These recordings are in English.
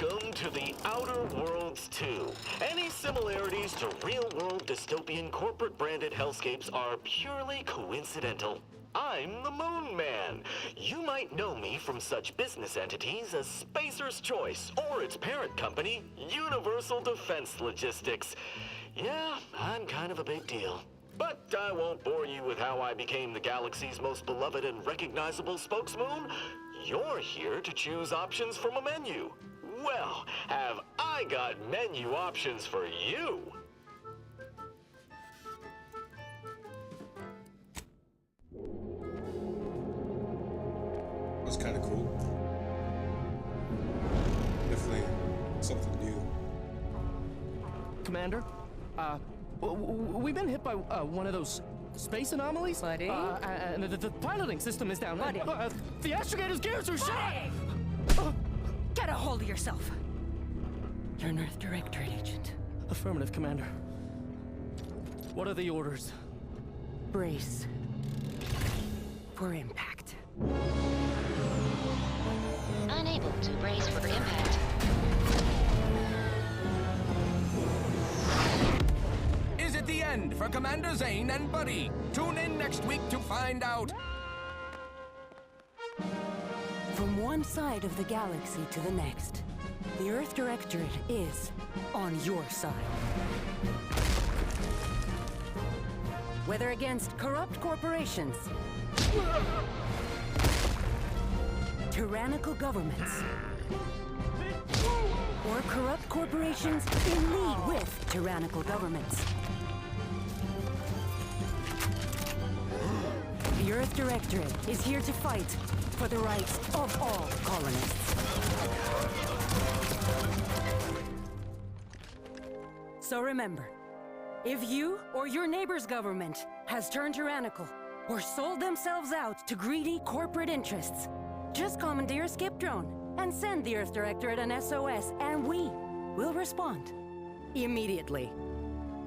Welcome to the Outer Worlds 2. Any similarities to real-world dystopian corporate-branded hellscapes are purely coincidental. I'm the Moon Man. You might know me from such business entities as Spacer's Choice or its parent company, Universal Defense Logistics. Yeah, I'm kind of a big deal. But I won't bore you with how I became the galaxy's most beloved and recognizable spokesmoon. You're here to choose options from a menu. Well, have I got menu options for you? That was kind of cool. Definitely something new. Commander, we've been hit by one of those space anomalies. Buddy? And the piloting system is down. Buddy? The astrogator's gears are shot! Get a hold of yourself. You're an Earth Directorate agent. Affirmative, Commander. What are the orders? Brace for impact. Unable to brace for impact. Is it the end for Commander Zane and Buddy? Tune in next week to find out. From one side of the galaxy to the next, the Earth Directorate is on your side. Whether against corrupt corporations, tyrannical governments, or corrupt corporations in league with tyrannical governments, the Earth Directorate is here to fight for the rights of all colonists. So remember, if you or your neighbor's government has turned tyrannical or sold themselves out to greedy corporate interests, just commandeer a skip drone and send the Earth Directorate an SOS, and we will respond immediately.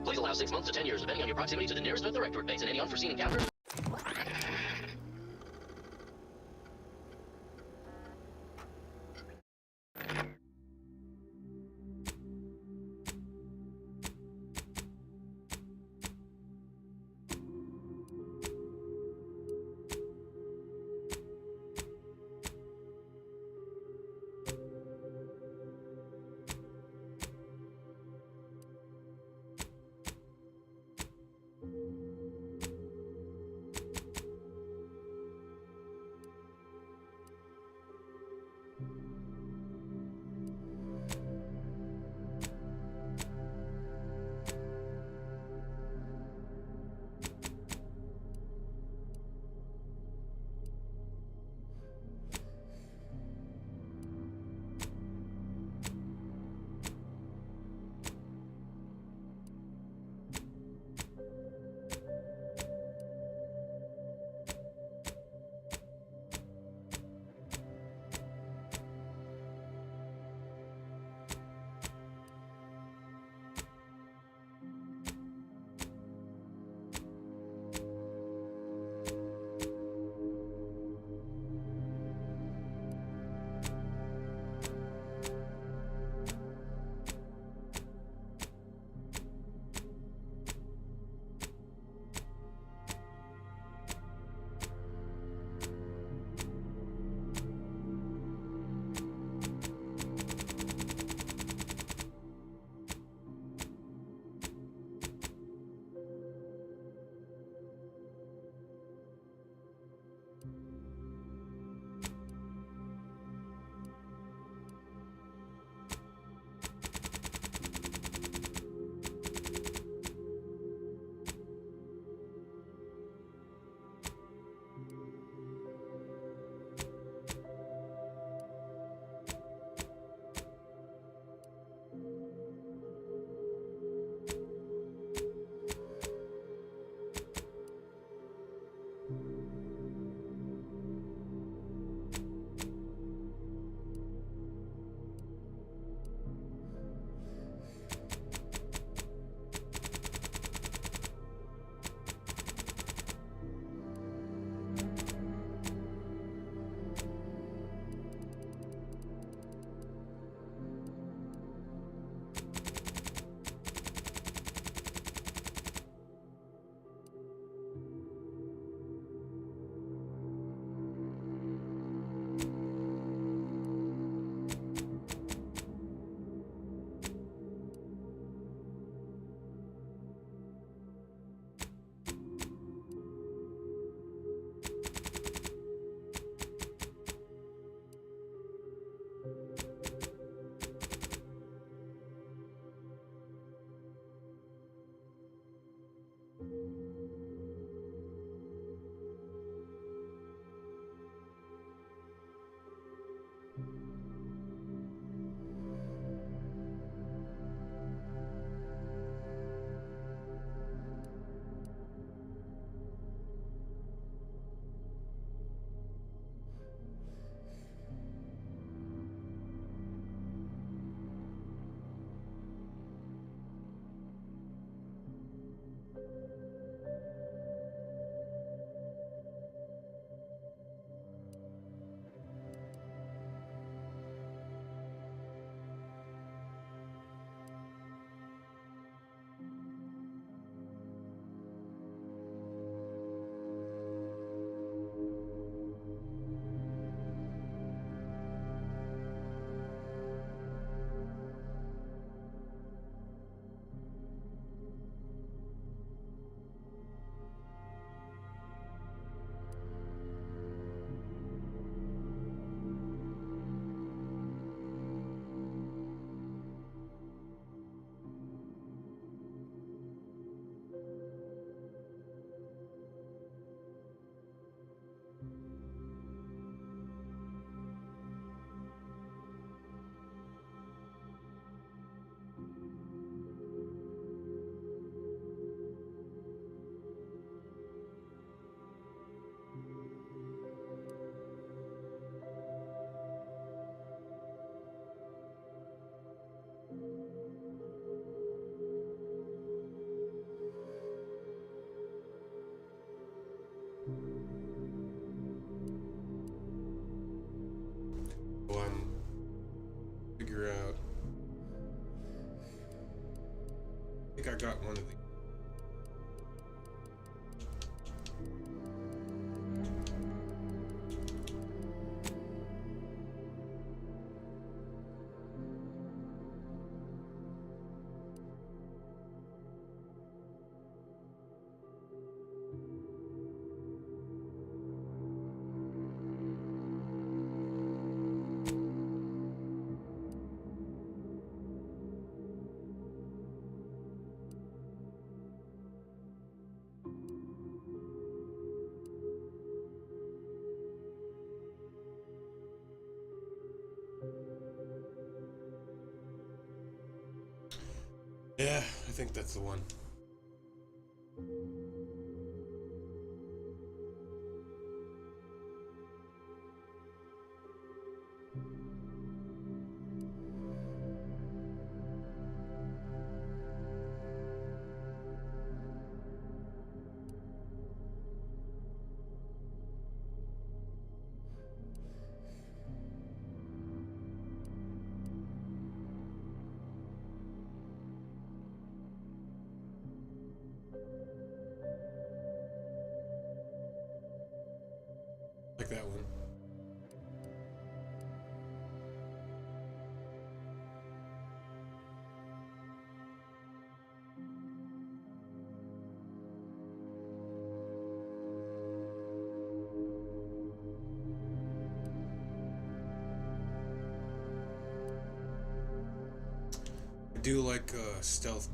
Please allow 6 months to 10 years, depending on your proximity to the nearest Earth Directorate base and any unforeseen encounters. figure out. I think I got one of these. Yeah, I think that's the one. Like that one. I do like stealth.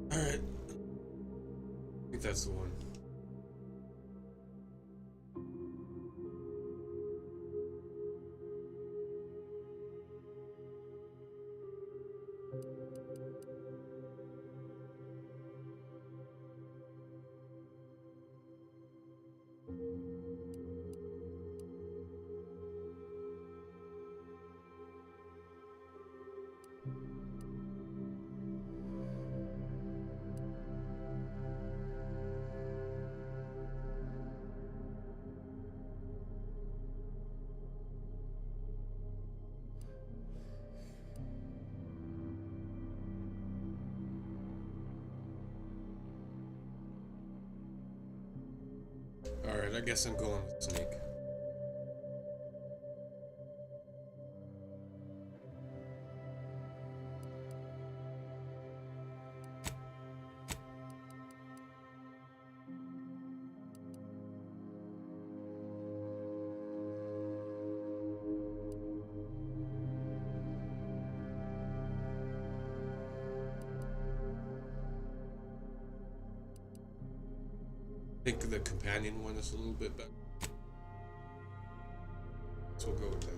Alright. I think that's the one. Alright, I guess I'm going with Snake. I think the companion one is a little bit better. So we'll go with that.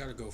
gotta go.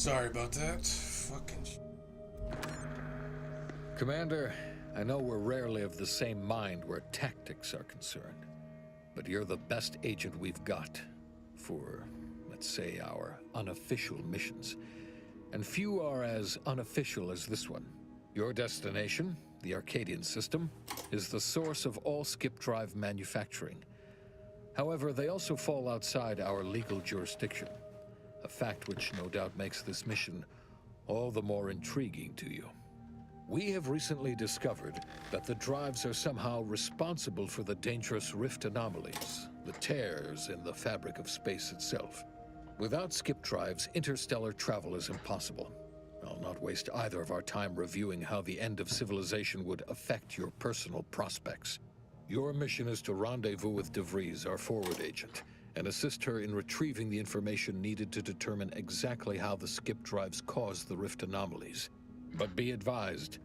Sorry about that. Fucking Commander, I know we're rarely of the same mind where tactics are concerned, but you're the best agent we've got for, let's say, our unofficial missions. And few are as unofficial as this one. Your destination, the Arcadian system, is the source of all skip drive manufacturing. However, they also fall outside our legal jurisdiction, a fact which no doubt makes this mission all the more intriguing to you. We have recently discovered that the drives are somehow responsible for the dangerous rift anomalies, the tears in the fabric of space itself. Without skip drives, interstellar travel is impossible. I'll not waste either of our time reviewing how the end of civilization would affect your personal prospects. Your mission is to rendezvous with DeVries, our forward agent, and assist her in retrieving the information needed to determine exactly how the skip drives cause the rift anomalies. But be advised,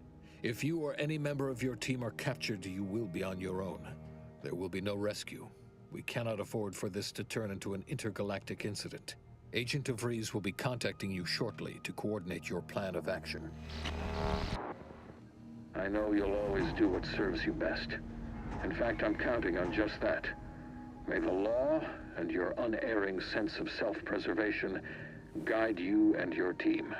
if you or any member of your team are captured, you will be on your own. There will be no rescue. We cannot afford for this to turn into an intergalactic incident. Agent DeVries will be contacting you shortly to coordinate your plan of action. I know you'll always do what serves you best. In fact, I'm counting on just that. May the law and your unerring sense of self-preservation guide you and your team.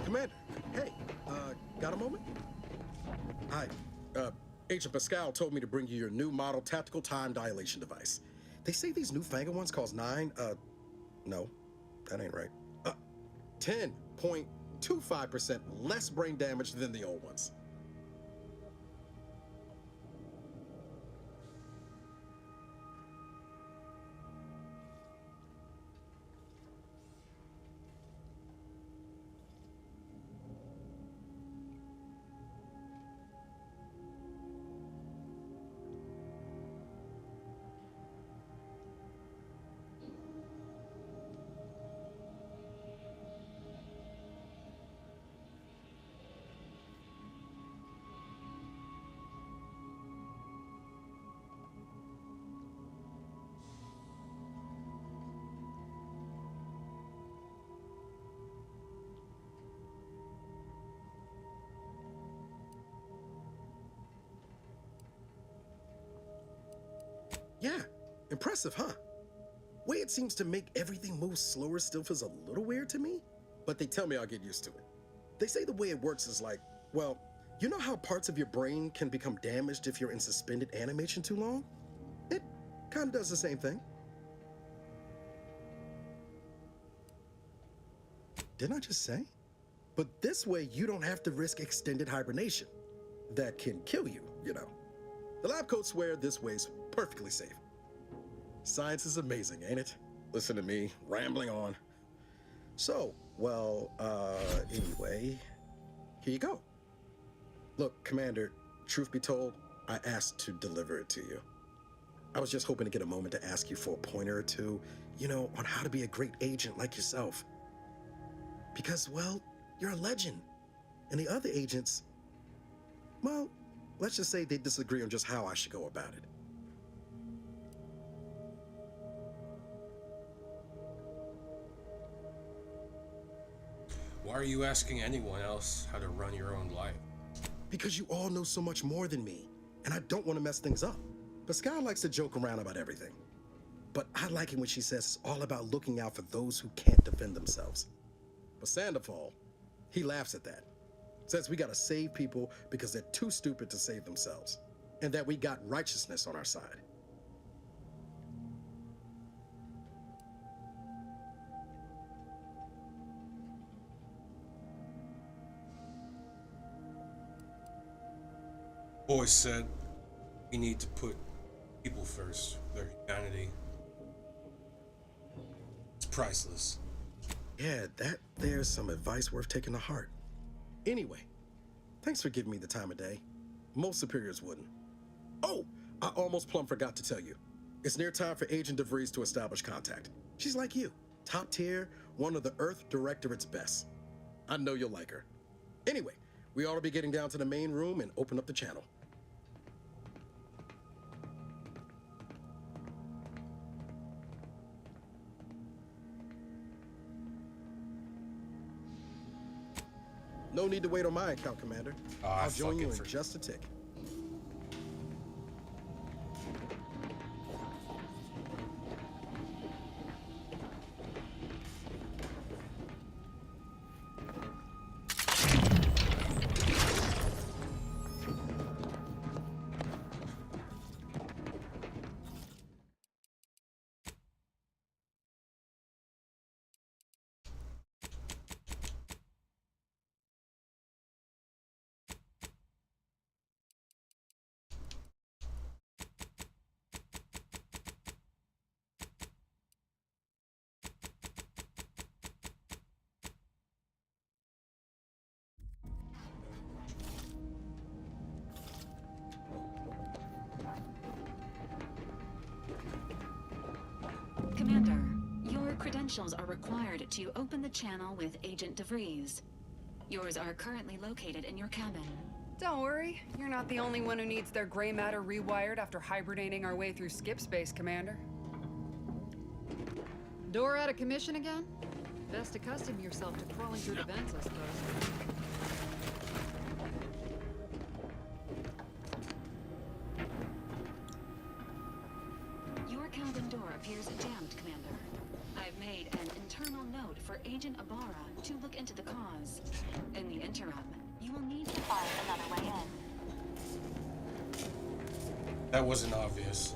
Commander, hey, got a moment? Hi, Agent Pascal told me to bring you your new model tactical time dilation device. They say these newfangled ones cause no, that ain't right. 10.25% less brain damage than the old ones. Yeah, impressive, huh? Way it seems to make everything move slower still feels a little weird to me, but they tell me I'll get used to it. They say the way it works is like, well, you know how parts of your brain can become damaged if you're in suspended animation too long? It kind of does the same thing. Didn't I just say? But this way you don't have to risk extended hibernation. That can kill you, you know. The lab coats swear this way's perfectly safe. Science is amazing, ain't it? Listen to me, rambling on. So, well, anyway, here you go. Look, Commander, truth be told, I asked to deliver it to you. I was just hoping to get a moment to ask you for a pointer or two, you know, on how to be a great agent like yourself. Because, well, you're a legend. And the other agents, well, let's just say they disagree on just how I should go about it. Why are you asking anyone else how to run your own life? Because you all know so much more than me, and I don't want to mess things up. Pascal likes to joke around about everything. But I like it when she says it's all about looking out for those who can't defend themselves. But Sandoval, he laughs at that. Says we gotta save people because they're too stupid to save themselves. And that we got righteousness on our side. Always said we need to put people first, their humanity. It's priceless. Yeah, there's some advice worth taking to heart. Anyway, thanks for giving me the time of day. Most superiors wouldn't. Oh, I almost plumb forgot to tell you. It's near time for Agent DeVries to establish contact. She's like you, top tier, one of the Earth Directorate's best. I know you'll like her. Anyway, we ought to be getting down to the main room and open up the channel. No need to wait on my account, Commander. I'll join you in just a tick. Commander, your credentials are required to open the channel with Agent DeVries. Yours are currently located in your cabin. Don't worry, you're not the only one who needs their gray matter rewired after hibernating our way through skip space, Commander. Door out of commission again? Best accustom yourself to crawling through the vents, I suppose. Your cabin door appears jammed, Commander. I've made an internal note for Agent Ibarra to look into the cause. In the interim, you will need to find another way in. That wasn't obvious.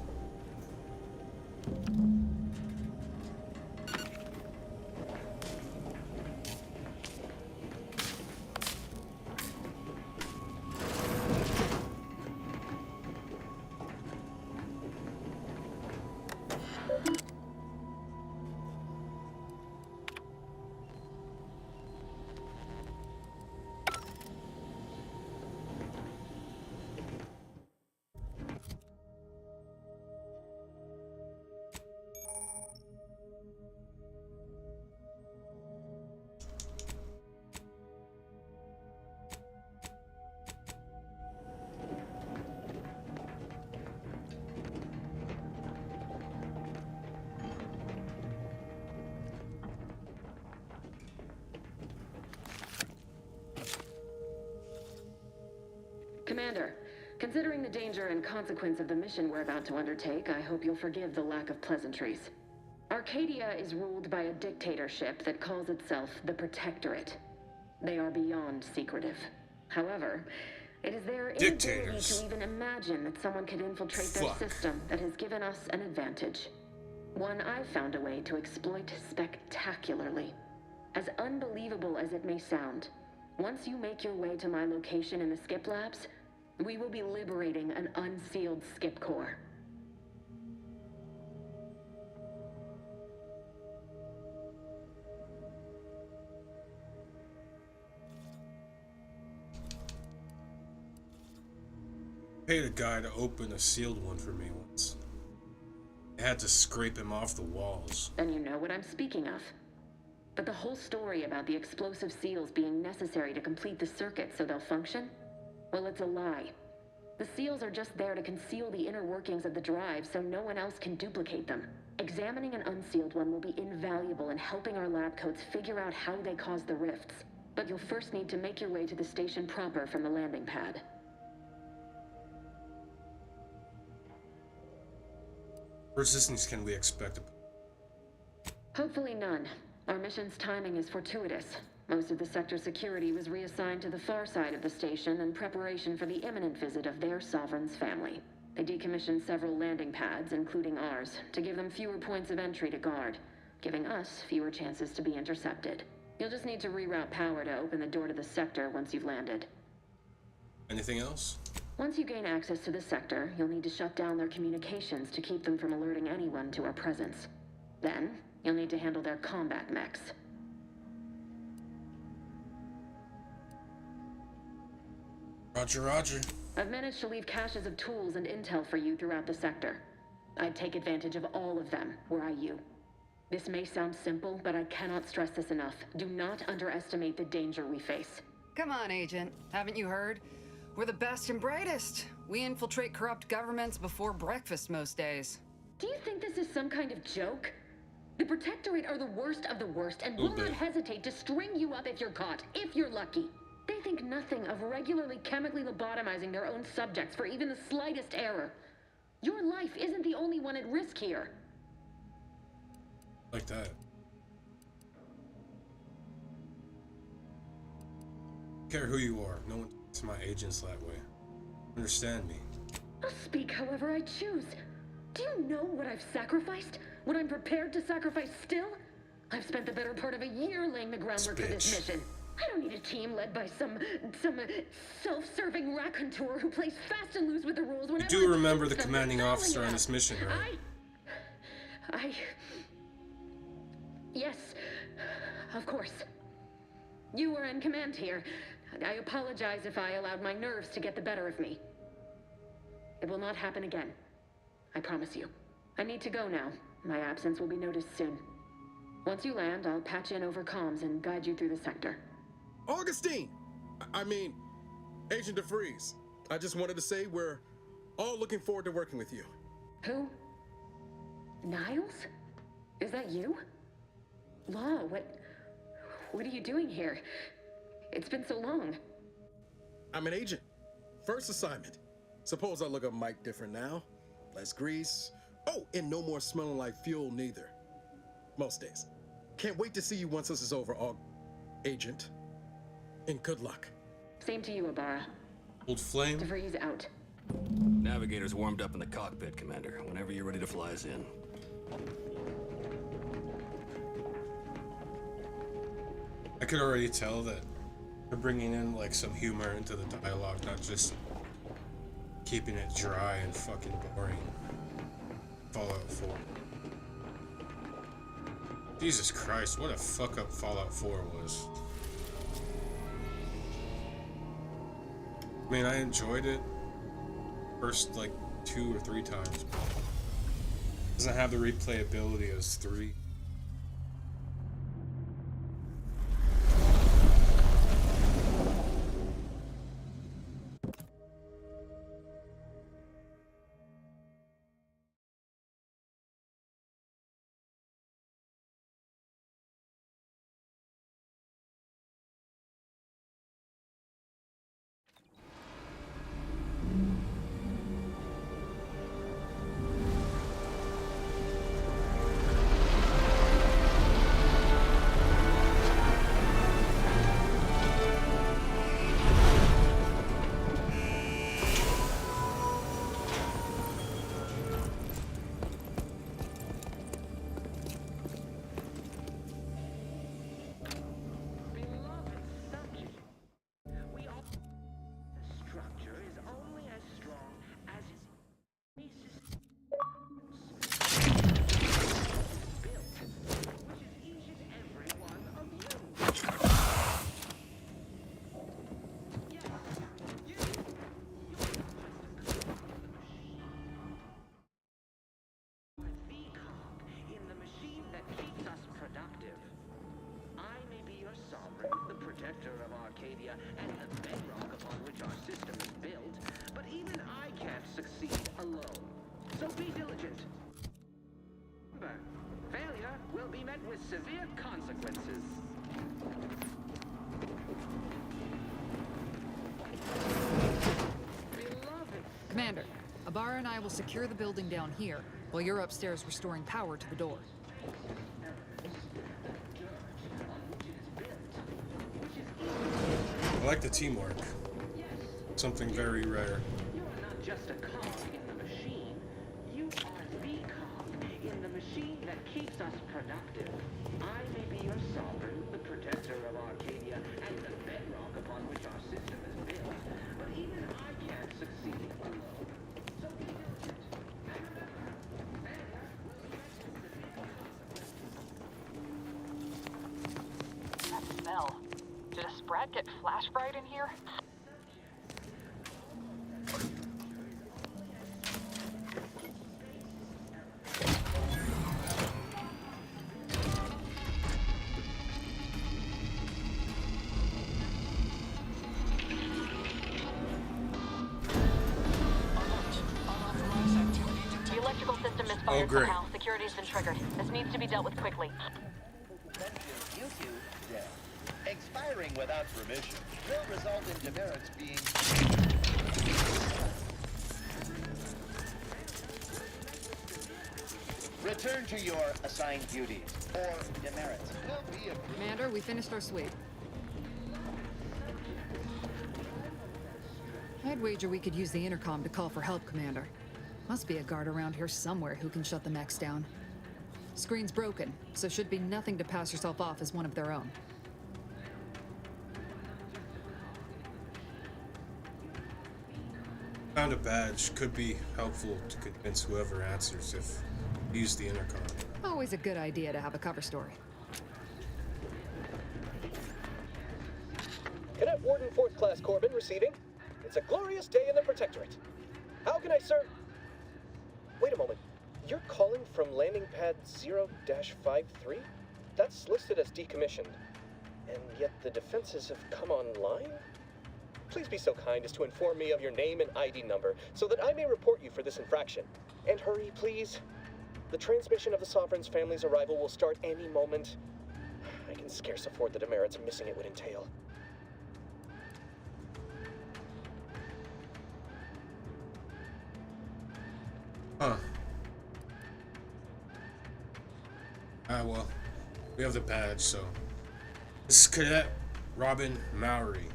Commander, considering the danger and consequence of the mission we're about to undertake, I hope you'll forgive the lack of pleasantries. Arcadia is ruled by a dictatorship that calls itself the Protectorate. They are beyond secretive. However, it is their inability to even imagine that someone could infiltrate their system that has given us an advantage. One I've found a way to exploit spectacularly. As unbelievable as it may sound, once you make your way to my location in the skip labs, we will be liberating an unsealed skip core. Paid a guy to open a sealed one for me once. I had to scrape him off the walls. Then you know what I'm speaking of. But the whole story about the explosive seals being necessary to complete the circuit so they'll function? Well, it's a lie. The seals are just there to conceal the inner workings of the drive so no one else can duplicate them. Examining an unsealed one will be invaluable in helping our lab coats figure out how they cause the rifts. But you'll first need to make your way to the station proper from the landing pad. Resistance can we expect? Hopefully none. Our mission's timing is fortuitous. Most of the sector security was reassigned to the far side of the station in preparation for the imminent visit of their sovereign's family. They decommissioned several landing pads, including ours, to give them fewer points of entry to guard, giving us fewer chances to be intercepted. You'll just need to reroute power to open the door to the sector once you've landed. Anything else? Once you gain access to the sector, you'll need to shut down their communications to keep them from alerting anyone to our presence. Then, you'll need to handle their combat mechs. Roger, roger. I've managed to leave caches of tools and intel for you throughout the sector. I'd take advantage of all of them, were I you. This may sound simple, but I cannot stress this enough. Do not underestimate the danger we face. Come on, Agent. Haven't you heard? We're the best and brightest. We infiltrate corrupt governments before breakfast most days. Do you think this is some kind of joke? The Protectorate are the worst of the worst and will not hesitate to string you up if you're caught, if you're lucky. They think nothing of regularly chemically lobotomizing their own subjects for even the slightest error. Your life isn't the only one at risk here. Like that. I don't care who you are. No one treats my agents that way. Understand me. I'll speak however I choose. Do you know what I've sacrificed? What I'm prepared to sacrifice still? I've spent the better part of a year laying the groundwork for this mission. I don't need a team led by some self-serving raconteur who plays fast and loose with the rules whenever. You do remember the commanding officer on this mission, right? Yes, of course. You were in command here. I apologize if I allowed my nerves to get the better of me. It will not happen again. I promise you. I need to go now. My absence will be noticed soon. Once you land, I'll patch in over comms and guide you through the sector. Augustine! I mean, Agent DeFreeze. I just wanted to say we're all looking forward to working with you. Who? Niles? Is that you? Law, what are you doing here? It's been so long. I'm an agent. First assignment. Suppose I look a mite different now. Less grease. Oh, and no more smelling like fuel neither. Most days. Can't wait to see you once this is over, Agent. And good luck. Same to you, Ibarra. Old flame. DeFreeze out. Navigator's warmed up in the cockpit, Commander. Whenever you're ready to fly us in. I could already tell that they're bringing in like some humor into the dialogue, not just keeping it dry and fucking boring. Fallout 4. Jesus Christ, what a fuck up Fallout 4 was. I mean, I enjoyed it first like 2 or 3 times, but it doesn't have the replayability as 3. And the bedrock upon which our system is built, but even I can't succeed alone. So be diligent. Remember, failure will be met with severe consequences. Commander, Ibarra and I will secure the building down here, while you're upstairs restoring power to the door. I like the teamwork. Something very rare. You are not just a cog in the machine. You are the cog in the machine that keeps us productive. I may be your sovereign, the protector of Arcadia, and the bedrock upon which our system is built, but even I can't succeed alone. So be diligent. And remember, failure will be met with severe consequences. That smell. Did a sprat get flash fried in here? misfired great. somehow. Security's been triggered. This needs to be dealt with quickly. YouTube death. Expiring without permission will result in demerits being... Return to your assigned duties, or demerits will be approved. Commander, we finished our sweep. I'd wager we could use the intercom to call for help, Commander. Must be a guard around here somewhere who can shut the mechs down. Screen's broken, so should be nothing to pass yourself off as one of their own. Found a badge. Could be helpful to convince whoever answers if you use the intercom. Always a good idea to have a cover story. Cadet Warden 4th Class Corbin receiving. It's a glorious day in the Protectorate. How can I serve? Wait a moment. You're calling from landing pad 0-53? That's listed as decommissioned. And yet the defenses have come online? Please be so kind as to inform me of your name and ID number so that I may report you for this infraction. And hurry, please. The transmission of the Sovereign's family's arrival will start any moment. I can scarce afford the demerits missing it would entail. Huh. Well, we have the badge, so. This is Cadet Robin Mowry,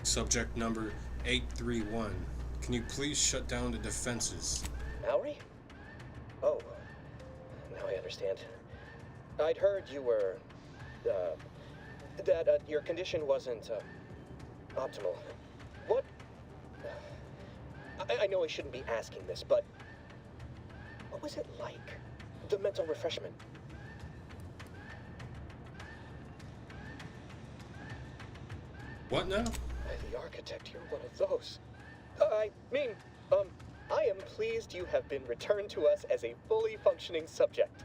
subject number 831. Can you please shut down the defenses? Mowry? Oh, now I understand. I'd heard you were, that your condition wasn't, optimal. What? I know I shouldn't be asking this, but what was it like? The mental refreshment? What now? The architect, you're one of those. I mean, I am pleased you have been returned to us as a fully functioning subject.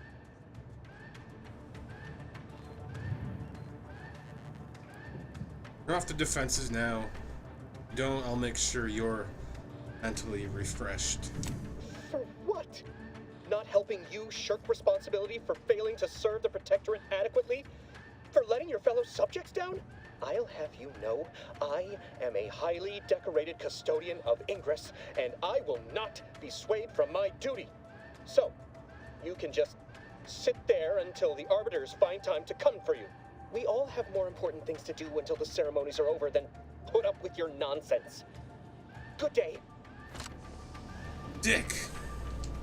You're off the defenses now. If you don't, I'll make sure you're mentally refreshed. For what? Not helping you shirk responsibility for failing to serve the Protectorate adequately? For letting your fellow subjects down? I'll have you know, I am a highly decorated custodian of Ingress, and I will not be swayed from my duty. So, you can just sit there until the Arbiters find time to come for you. We all have more important things to do until the ceremonies are over than put up with your nonsense. Good day. Dick.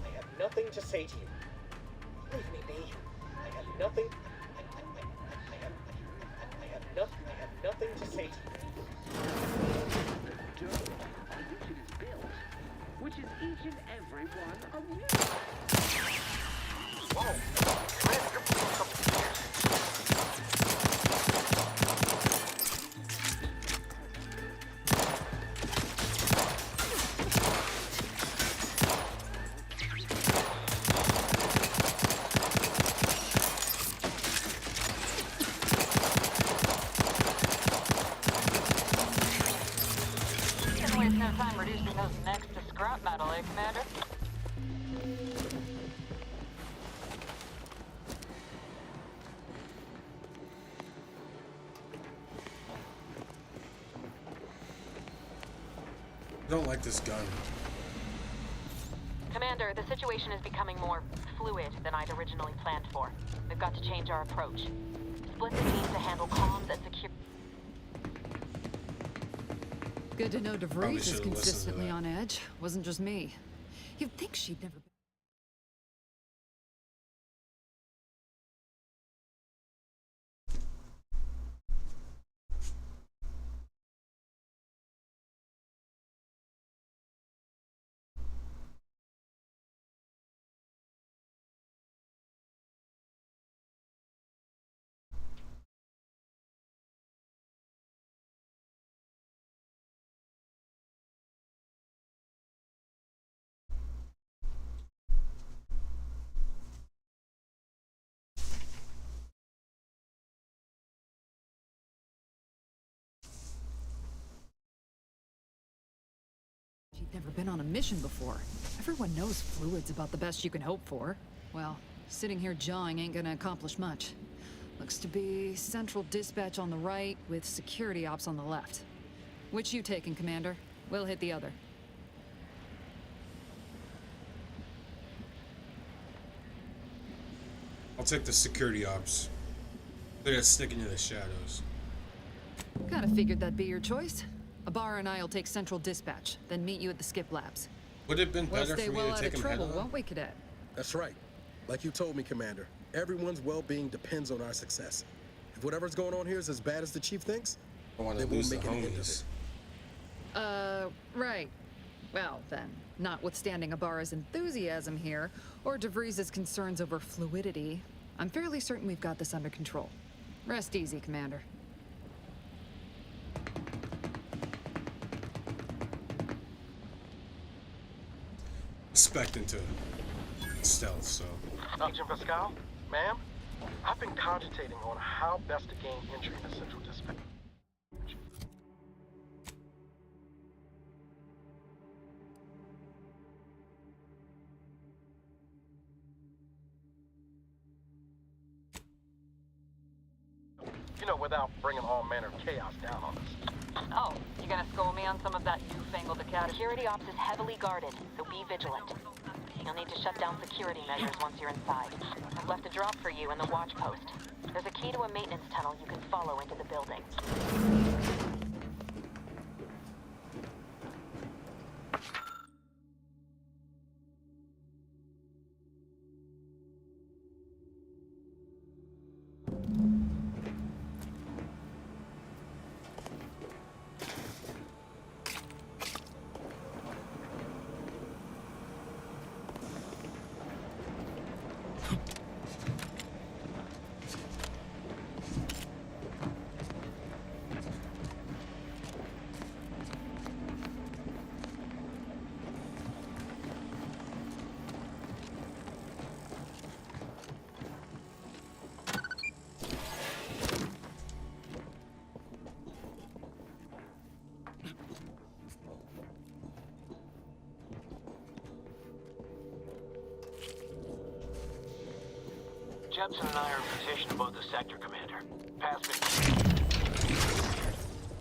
I have nothing to say to you. Leave me be. I have nothing. I have nothing to say to you. The dome on which it is built, which is each and every one of you. Can't waste no time reducing those necks to scrap metal, eh, Commander? I don't like this gun. Commander, the situation is becoming more fluid than I'd originally planned for. We've got to change our approach. Split the team to handle comms and secure... Good to know Probably DeVries is should've listened to consistently that. on edge. Wasn't just me. You'd think she'd never been. Never been on a mission before. Everyone knows fluid's about the best you can hope for. Well, sitting here jawing ain't gonna accomplish much. Looks to be central dispatch on the right with security ops on the left. Which you taking, Commander? We'll hit the other. I'll take the security ops. They're just sticking to the shadows. Kinda figured that'd be your choice. Ibarra and I'll take central dispatch, then meet you at the skip labs. Would it have been better stay for me well to out take of him head trouble, on? won't we, Cadet? That's right. Like you told me, Commander, everyone's well-being depends on our success. If whatever's going on here is as bad as the Chief thinks, I want they to won't lose the make an end of homies. it. Right. Well, then, notwithstanding Ibarra's enthusiasm here, or DeVries' concerns over fluidity, I'm fairly certain we've got this under control. Rest easy, Commander. Expecting to stealth, so. Agent Pascal, ma'am, I've been cogitating on how best to gain entry into Central Dispatch. You know, without bringing all manner of chaos down on us. Oh, you gonna school me on some of that newfangled academy? Security ops is heavily guarded, so be vigilant. You'll need to shut down security measures once you're inside. I've left a drop for you in the watch post. There's a key to a maintenance tunnel you can follow into the building. Jepson and I are in position above the sector, Commander. Past been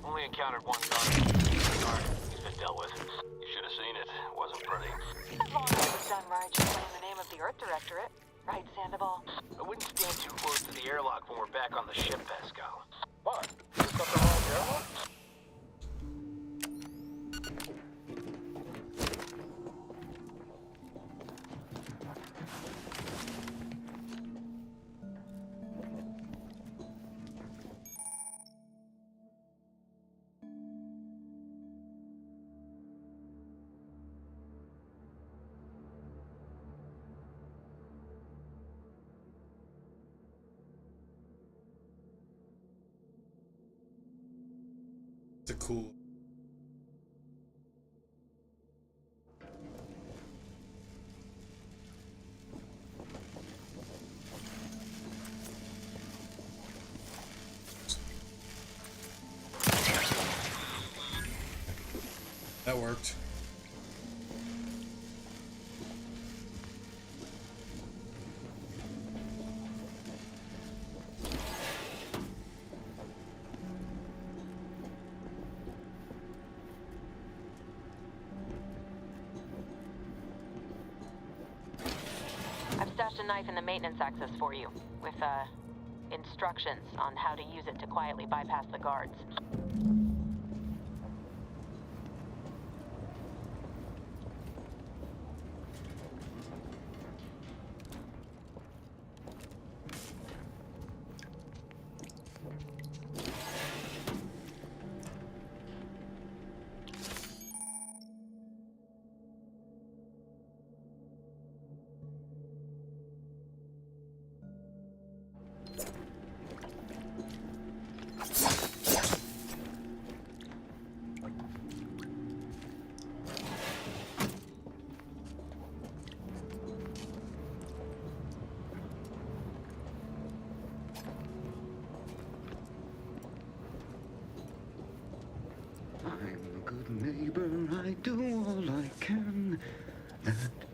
only encountered one guard. He's been dealt with. You should have seen it. Wasn't pretty. As long as it was done right, just in the name of the Earth Directorate. Right, Sandoval? I wouldn't stand too close to the airlock when we're back on the ship, Pascal. What? Something wrong with the airlock? The cool. That worked. I've stashed a knife in the maintenance access for you, with, instructions on how to use it to quietly bypass the guards.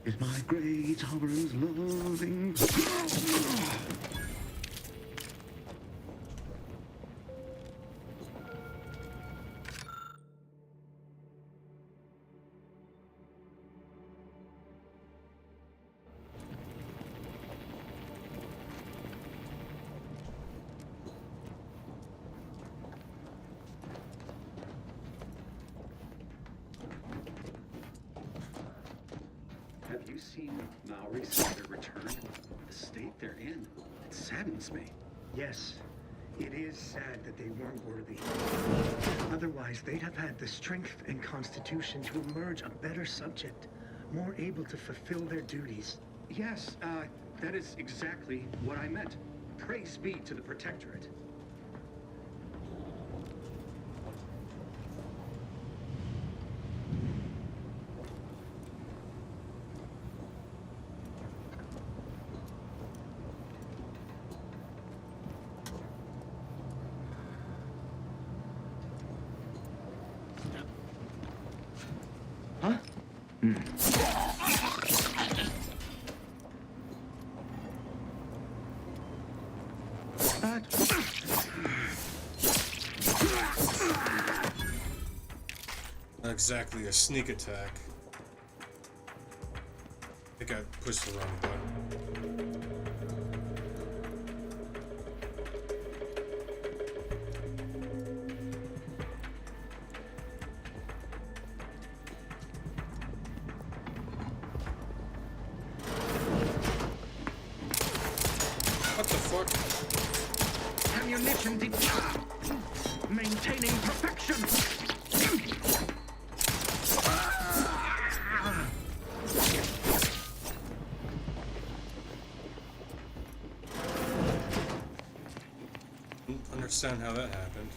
is my great sovereign's loving. Have you seen Maori since their return? The state they're in, it saddens me. Yes, it is sad that they weren't worthy. Otherwise, they'd have had the strength and constitution to emerge a better subject, more able to fulfill their duties. Yes, that is exactly what I meant. Praise be to the Protectorate. Not exactly a sneak attack. I think I pushed the wrong button. What the fuck? Ammunition maintaining perfection. Didn't understand how that happened.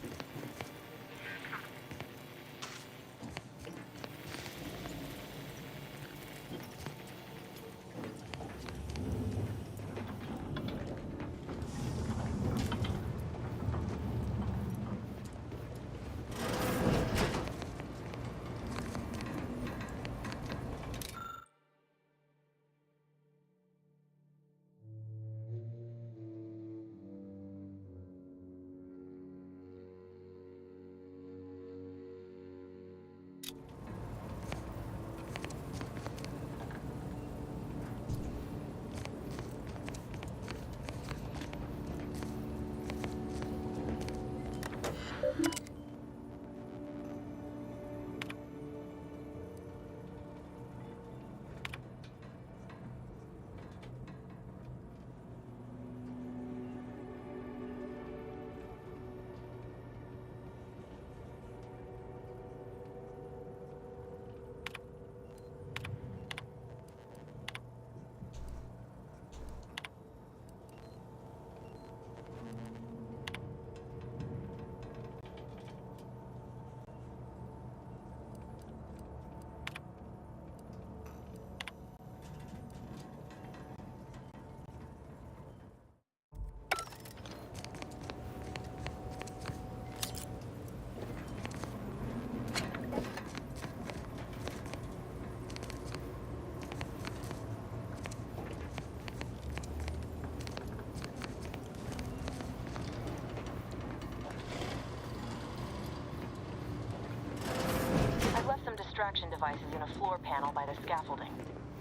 Distraction devices in a floor panel by the scaffolding.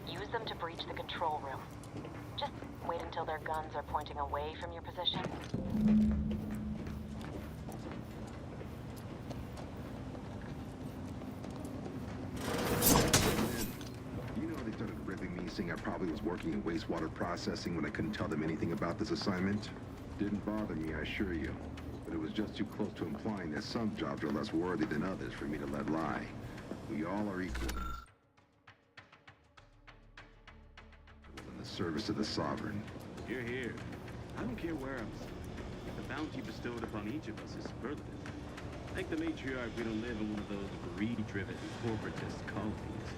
Use them to breach the control room. Just wait until their guns are pointing away from your position. You know they started ripping me saying I probably was working in wastewater processing when I couldn't tell them anything about this assignment? Didn't bother me, I assure you. But it was just too close to implying that some jobs are less worthy than others for me to let lie. We all are equal in the service of the Sovereign. Hear, hear. I don't care where I'm sent. The bounty bestowed upon each of us is superlative. Thank the matriarch we don't live in one of those greed-driven corporatist colonies.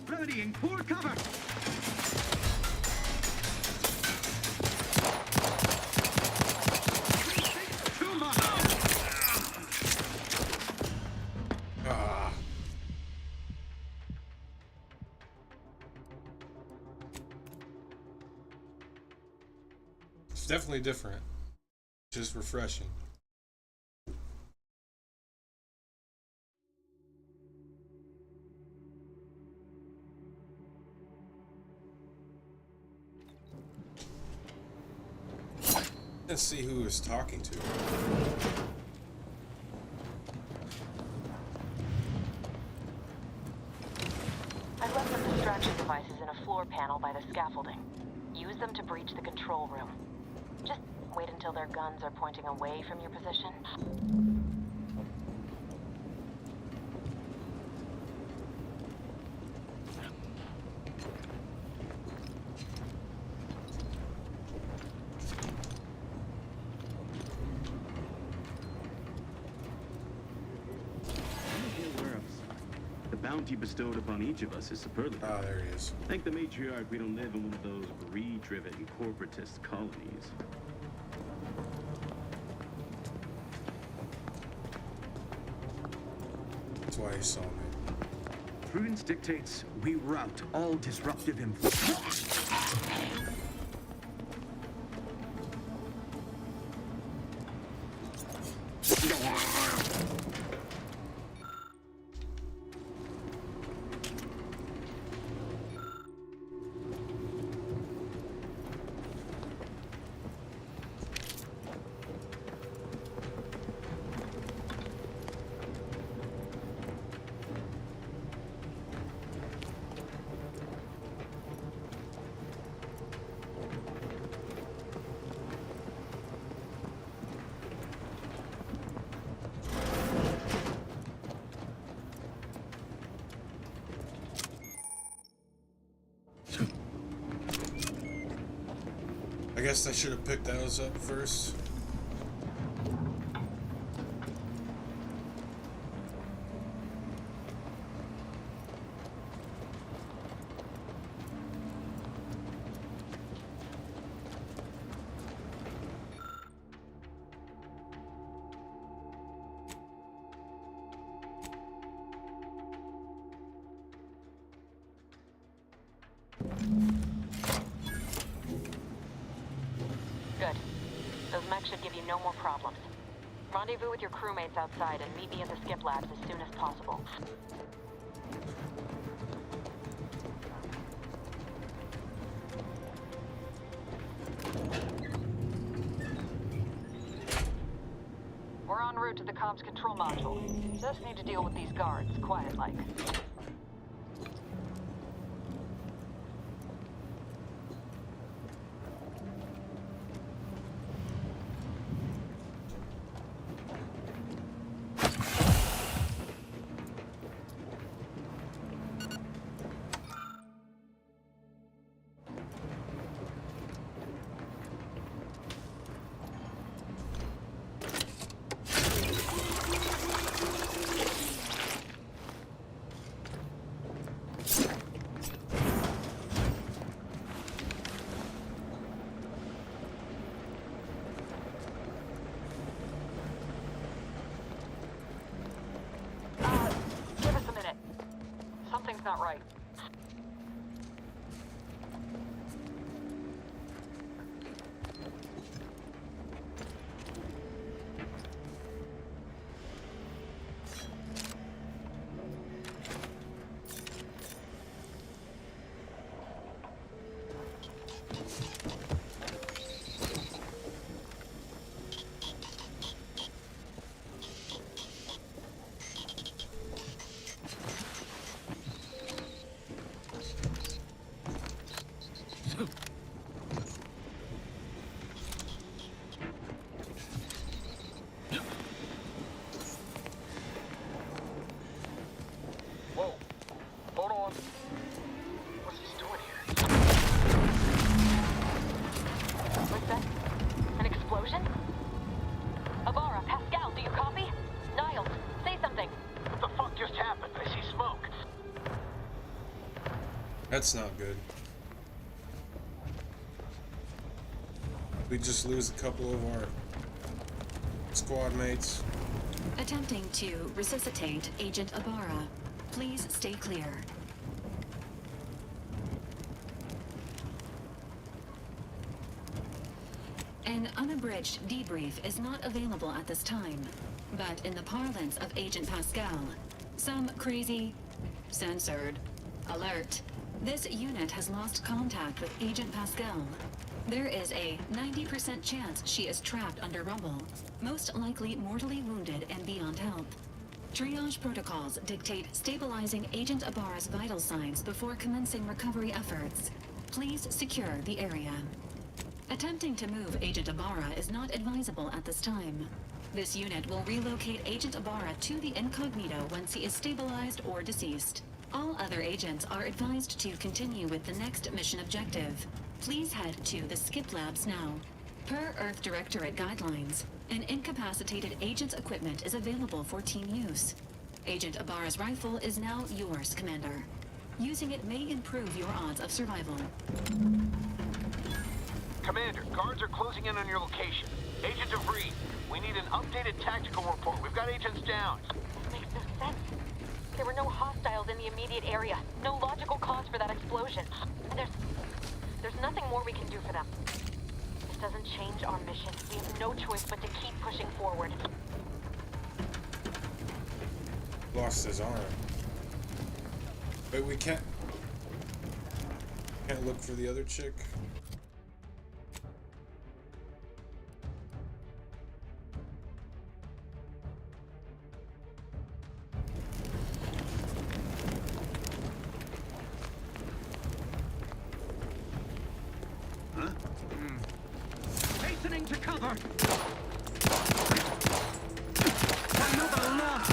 Remedying poor cover! definitely different. Just refreshing. Let's see who he was talking to. I've left some distraction devices in a floor panel by the scaffolding. Use them to breach the control room. Just wait until their guns are pointing away from your position. Bounty bestowed upon each of us is superlative. Ah, there he is. Thank the matriarch we don't live in one of those greed-driven corporatist colonies. That's why he saw me. Prudence dictates we rout all disruptive influence. I guess I should have picked those up first. Good. Those mechs should give you no more problems. Rendezvous with your crewmates outside and meet me at the skip labs as soon as possible. We're en route to the comms control module. Just need to deal with these guards, quiet-like. Something's not right. Whoa. Hold on. What's he doing here? What's that? An explosion? Avara, Pascal, do you copy? Niles, say something. What the fuck just happened? I see smoke. That's not good. We just lose a couple of our squad mates. Attempting to resuscitate Agent Ibarra. Please stay clear. unabridged debrief is not available at this time, but in the parlance of Agent Pascal, some crazy, censored, alert. This unit has lost contact with Agent Pascal. There is a 90% chance she is trapped under rubble, most likely mortally wounded and beyond help. Triage protocols dictate stabilizing Agent Ibarra's vital signs before commencing recovery efforts. Please secure the area. Attempting to move Agent Ibarra is not advisable at this time. This unit will relocate Agent Ibarra to the incognito once he is stabilized or deceased. All other agents are advised to continue with the next mission objective. Please head to the Skip Labs now. Per Earth Directorate guidelines, an incapacitated agent's equipment is available for team use. Agent Ibarra's rifle is now yours, Commander. Using it may improve your odds of survival. Commander, guards are closing in on your location. Agent DeVries, we need an updated tactical report. We've got agents down. Makes no sense. There were no hostiles in the immediate area. No logical cause for that explosion. And there's nothing more we can do for them. This doesn't change our mission. We have no choice but to keep pushing forward. Lost his arm. But we can't look for the other chick. Hastening to cover! Another loss!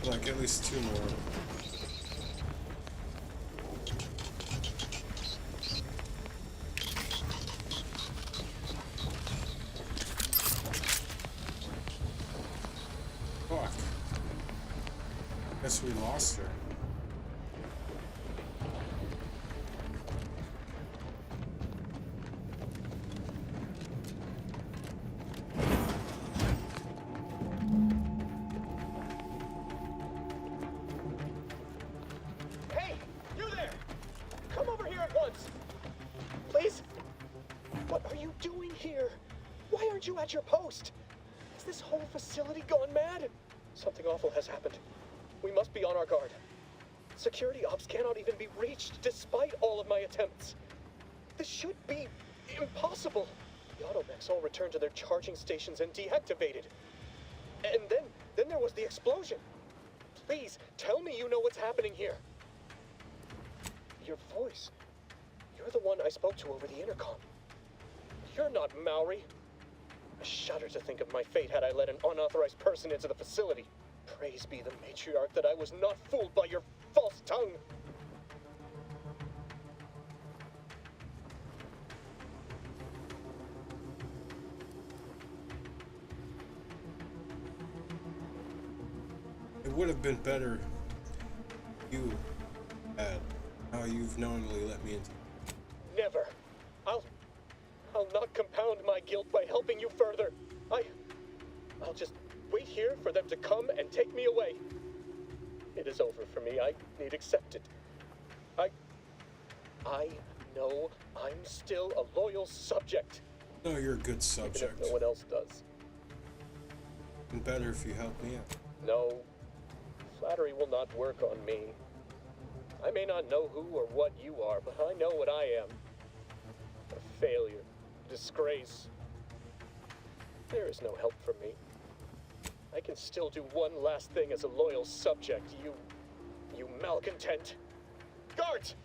Like at least two more. Fuck. Guess we lost her. Hey, you there! Come over here at once! Please? What are you doing here? Why aren't you at your post? Is this whole facility gone mad? Something awful has happened. We must be on our guard. Security ops cannot even be reached despite all of my attempts. This should be impossible. The automechs all returned to their charging stations and deactivated. And then there was the explosion. Please, tell me you know what's happening here. Your voice. You're the one I spoke to over the intercom. You're not Maori. I shudder to think of my fate had I let an unauthorized person into the facility. Praise be the matriarch that I was not fooled by your false tongue. It would have been better if you had how you've knowingly let me into. Never. I'll not compound my guilt by helping you further. I'll just wait here for them to come and take me away. It is over for me. I need accept it. I know I'm still a loyal subject. No, you're a good subject. Even if no one else does. And better if you help me out. No. Flattery will not work on me. I may not know who or what you are, but I know what I am. A failure. Disgrace. There is no help for me. I can still do one last thing as a loyal subject, you malcontent. Guards!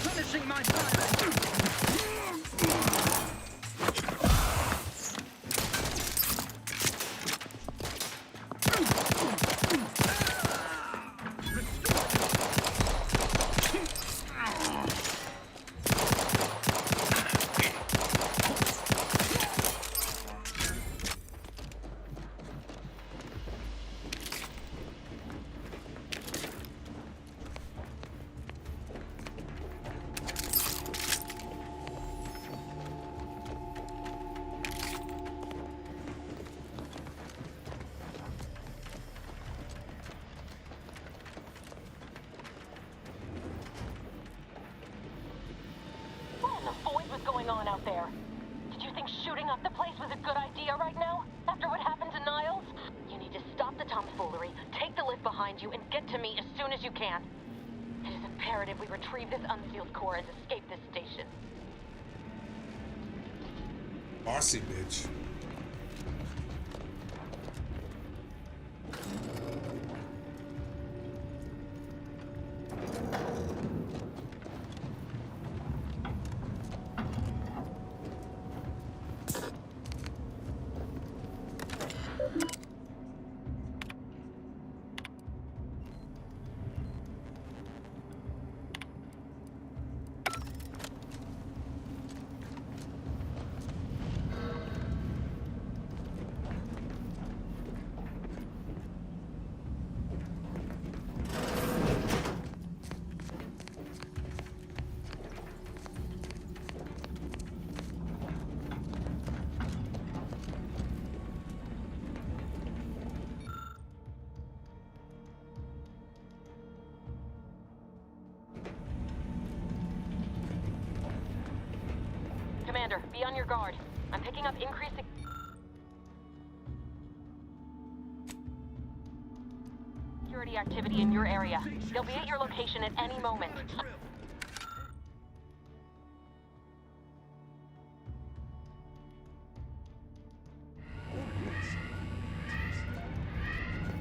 Finishing my up the place was a good idea right now? After what happened to Niles? You need to stop the tomfoolery, take the lift behind you, and get to me as soon as you can. It is imperative we retrieve this unsealed core and escape this station. Bossy bitch. Commander, be on your guard. I'm picking up increased security activity in your area. They'll be at your location at any moment.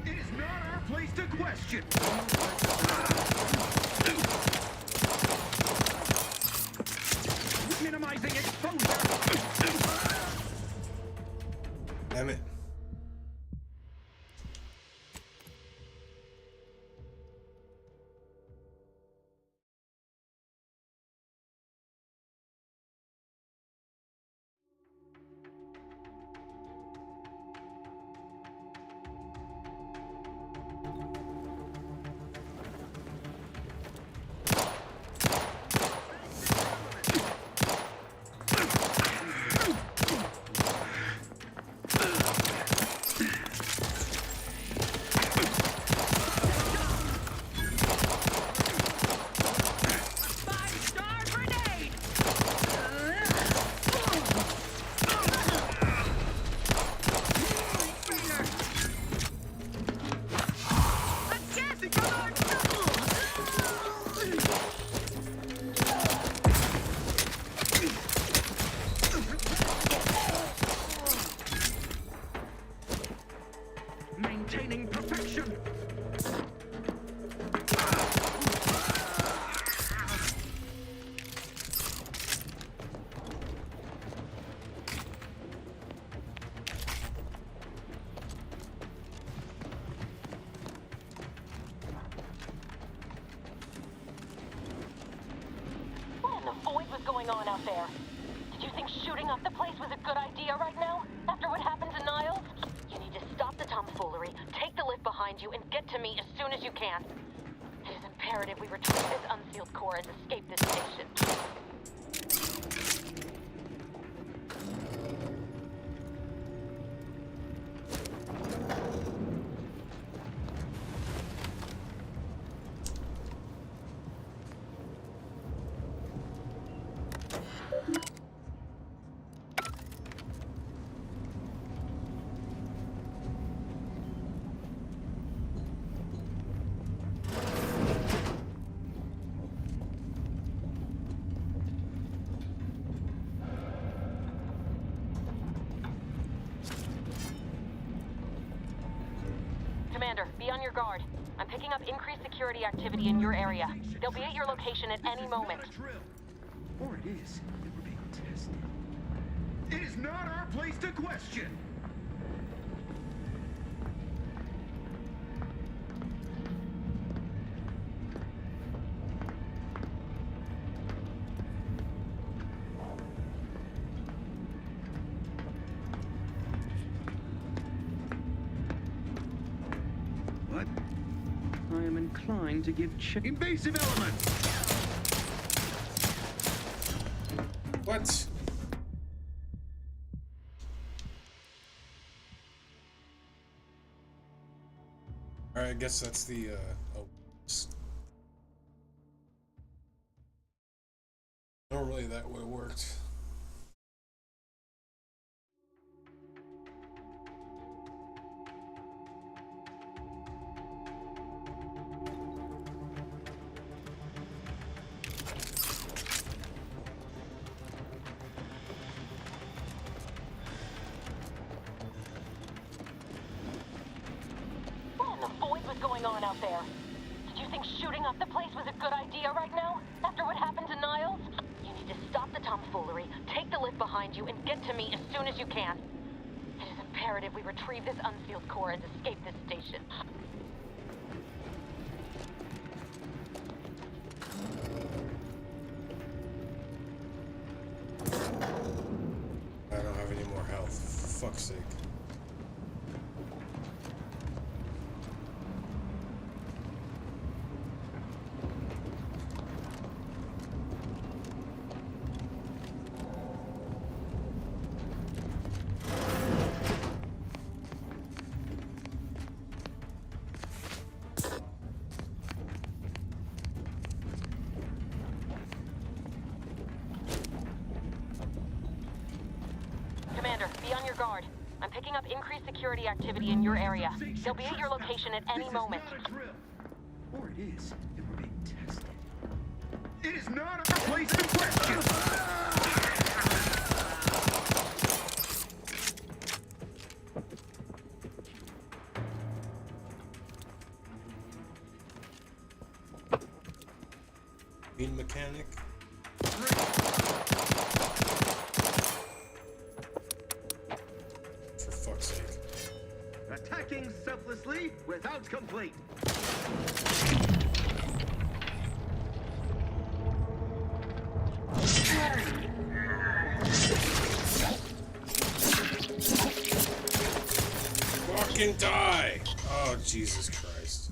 It is not our place to question. Minimizing exposure. Damn it. Maintaining perfection. What in the void was going on out there? Did you think shooting up the place was a good idea right now? After what happened to Niles? You need to stop the tomfoolery, take the lift behind you, and get to me as soon as you can. It is imperative we retrieve this unsealed core and escape this station. Commander, be on your guard. I'm picking up increased security activity in your area. They'll be at your location at any moment. Or it is. That we're being tested. It is not our place to question. What? I am inclined to give invasive element. What? Alright, I guess that's the, oh, not really that would have worked. going on out there? Did you think shooting up the place was a good idea right now? After what happened to Niles? You need to stop the tomfoolery, take the lift behind you, and get to me as soon as you can. It is imperative we retrieve this unsealed core and escape this station. I don't have any more health. For fuck's sake. Commander, be on your guard. I'm picking up increased security activity in your area. They'll be at your location at any moment. Or it is, and we're being tested. It is not our place to question! Bean mechanic. For fuck's sake. Attacking selflessly without complaint. Fucking die! Oh, Jesus Christ.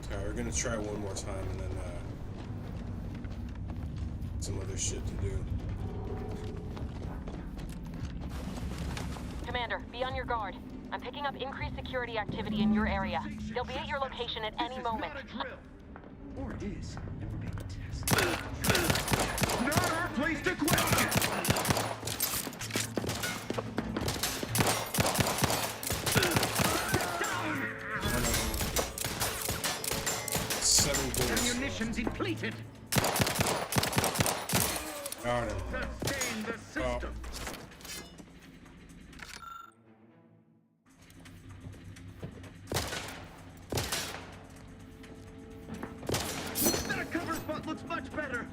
Okay, we're gonna try one more time and then some other shit to do. Commander, be on your guard. I'm picking up increased security activity in your area. They'll be at your location at any moment. Or it is, and we're being tested. Not our place to question! 7 goals. Ammunition depleted! Got him. Sustain the system! That cover spot looks much better!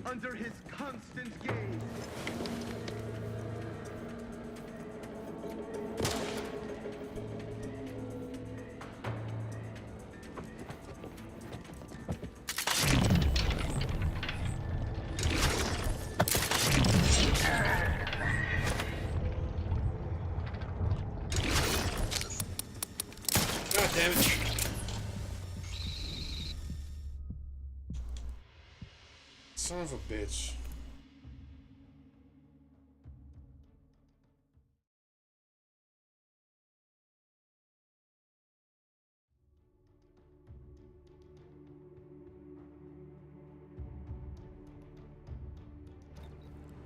Under his constant gaze. God damn it. Son of a bitch.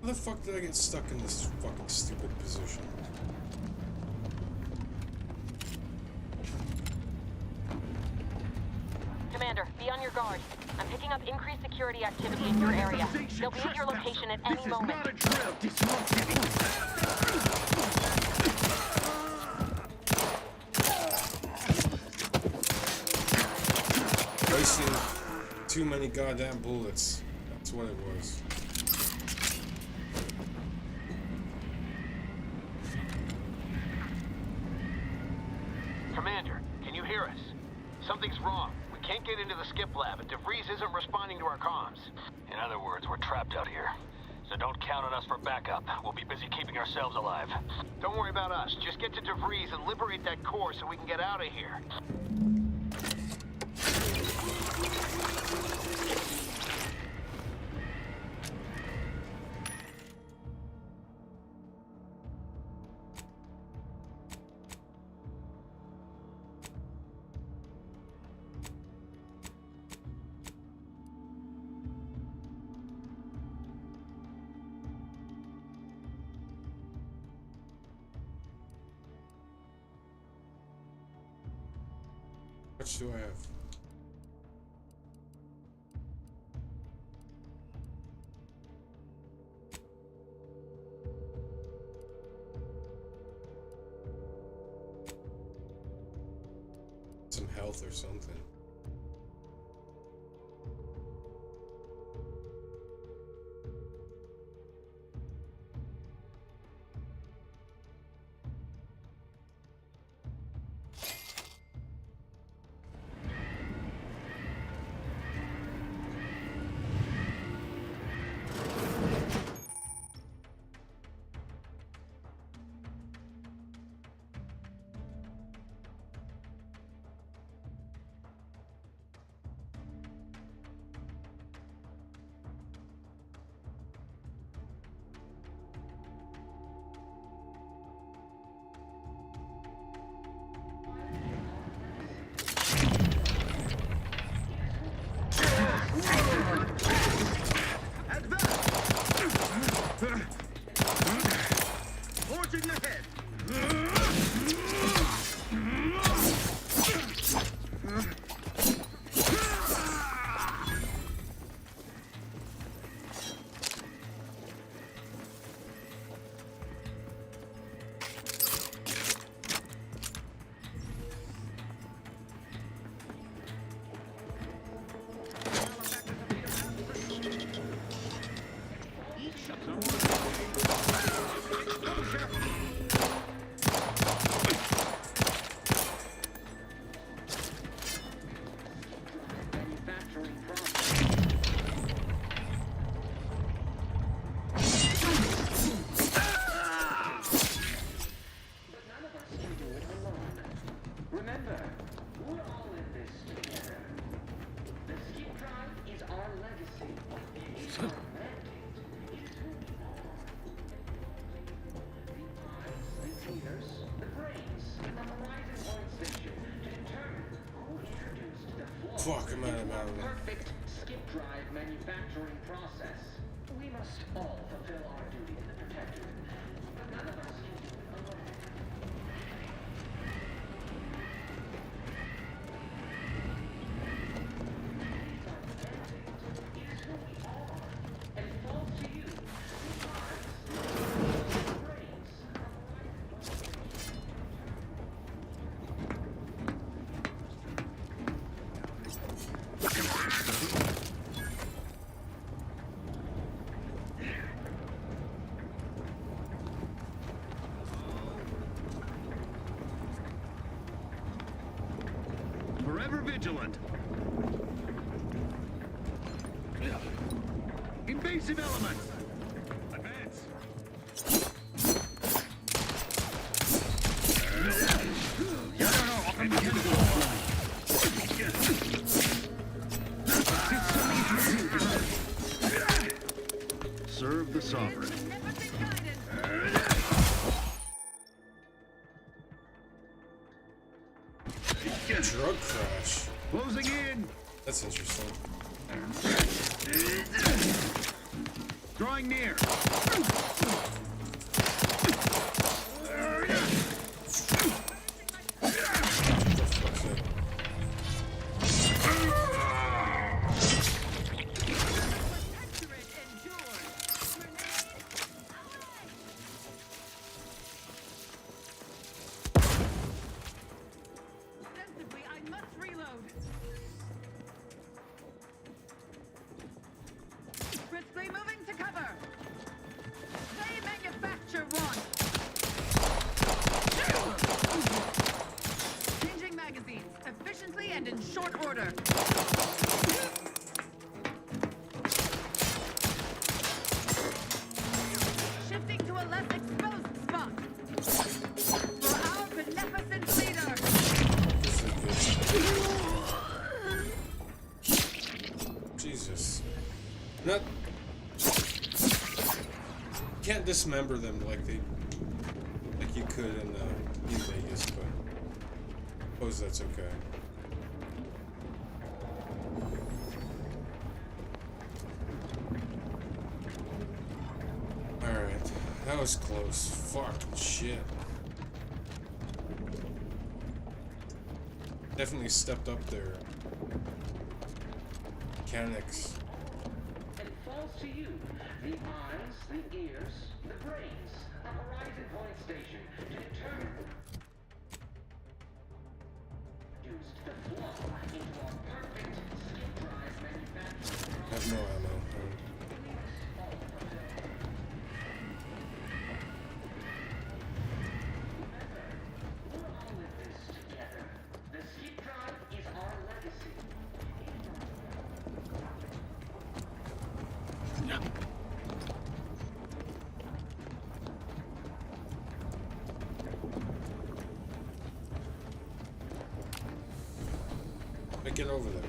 How the fuck did I get stuck in this fucking stupid position? Commander, be on your guard. I'm picking up increased security activity in your area. They'll be at your location at any moment. Wasting too many goddamn bullets. That's what it was. Commander, can you hear us? Something's wrong. We can't get into the skip lab, and DeVries isn't responding to our comms. In other words, we're trapped out here. So don't count on us for backup. We'll be busy keeping ourselves alive. Don't worry about us. Just get to DeVries and liberate that core so we can get out of here. much do I have? Some health or something. Forging ahead. Fuck, I'm out of it. Perfect skip drive manufacturing process. We must all fulfill our duty in the Protectorate, but none of us can do it alone. It's who we are, and it falls to you. Forever vigilant. Invasive elements. Advance. Serve the sovereign. Drug crash. Closing in. That's interesting. Drawing near. Not can't dismember them like you could in New Vegas, but I suppose that's okay. Alright, that was close. Fucking shit. definitely stepped up their mechanics. And it falls to you, the eyes, the ears, the brains, a Horizon Point station to determine the flaw into a perfect skip drive manufacturing. I have no ammo. Get over there.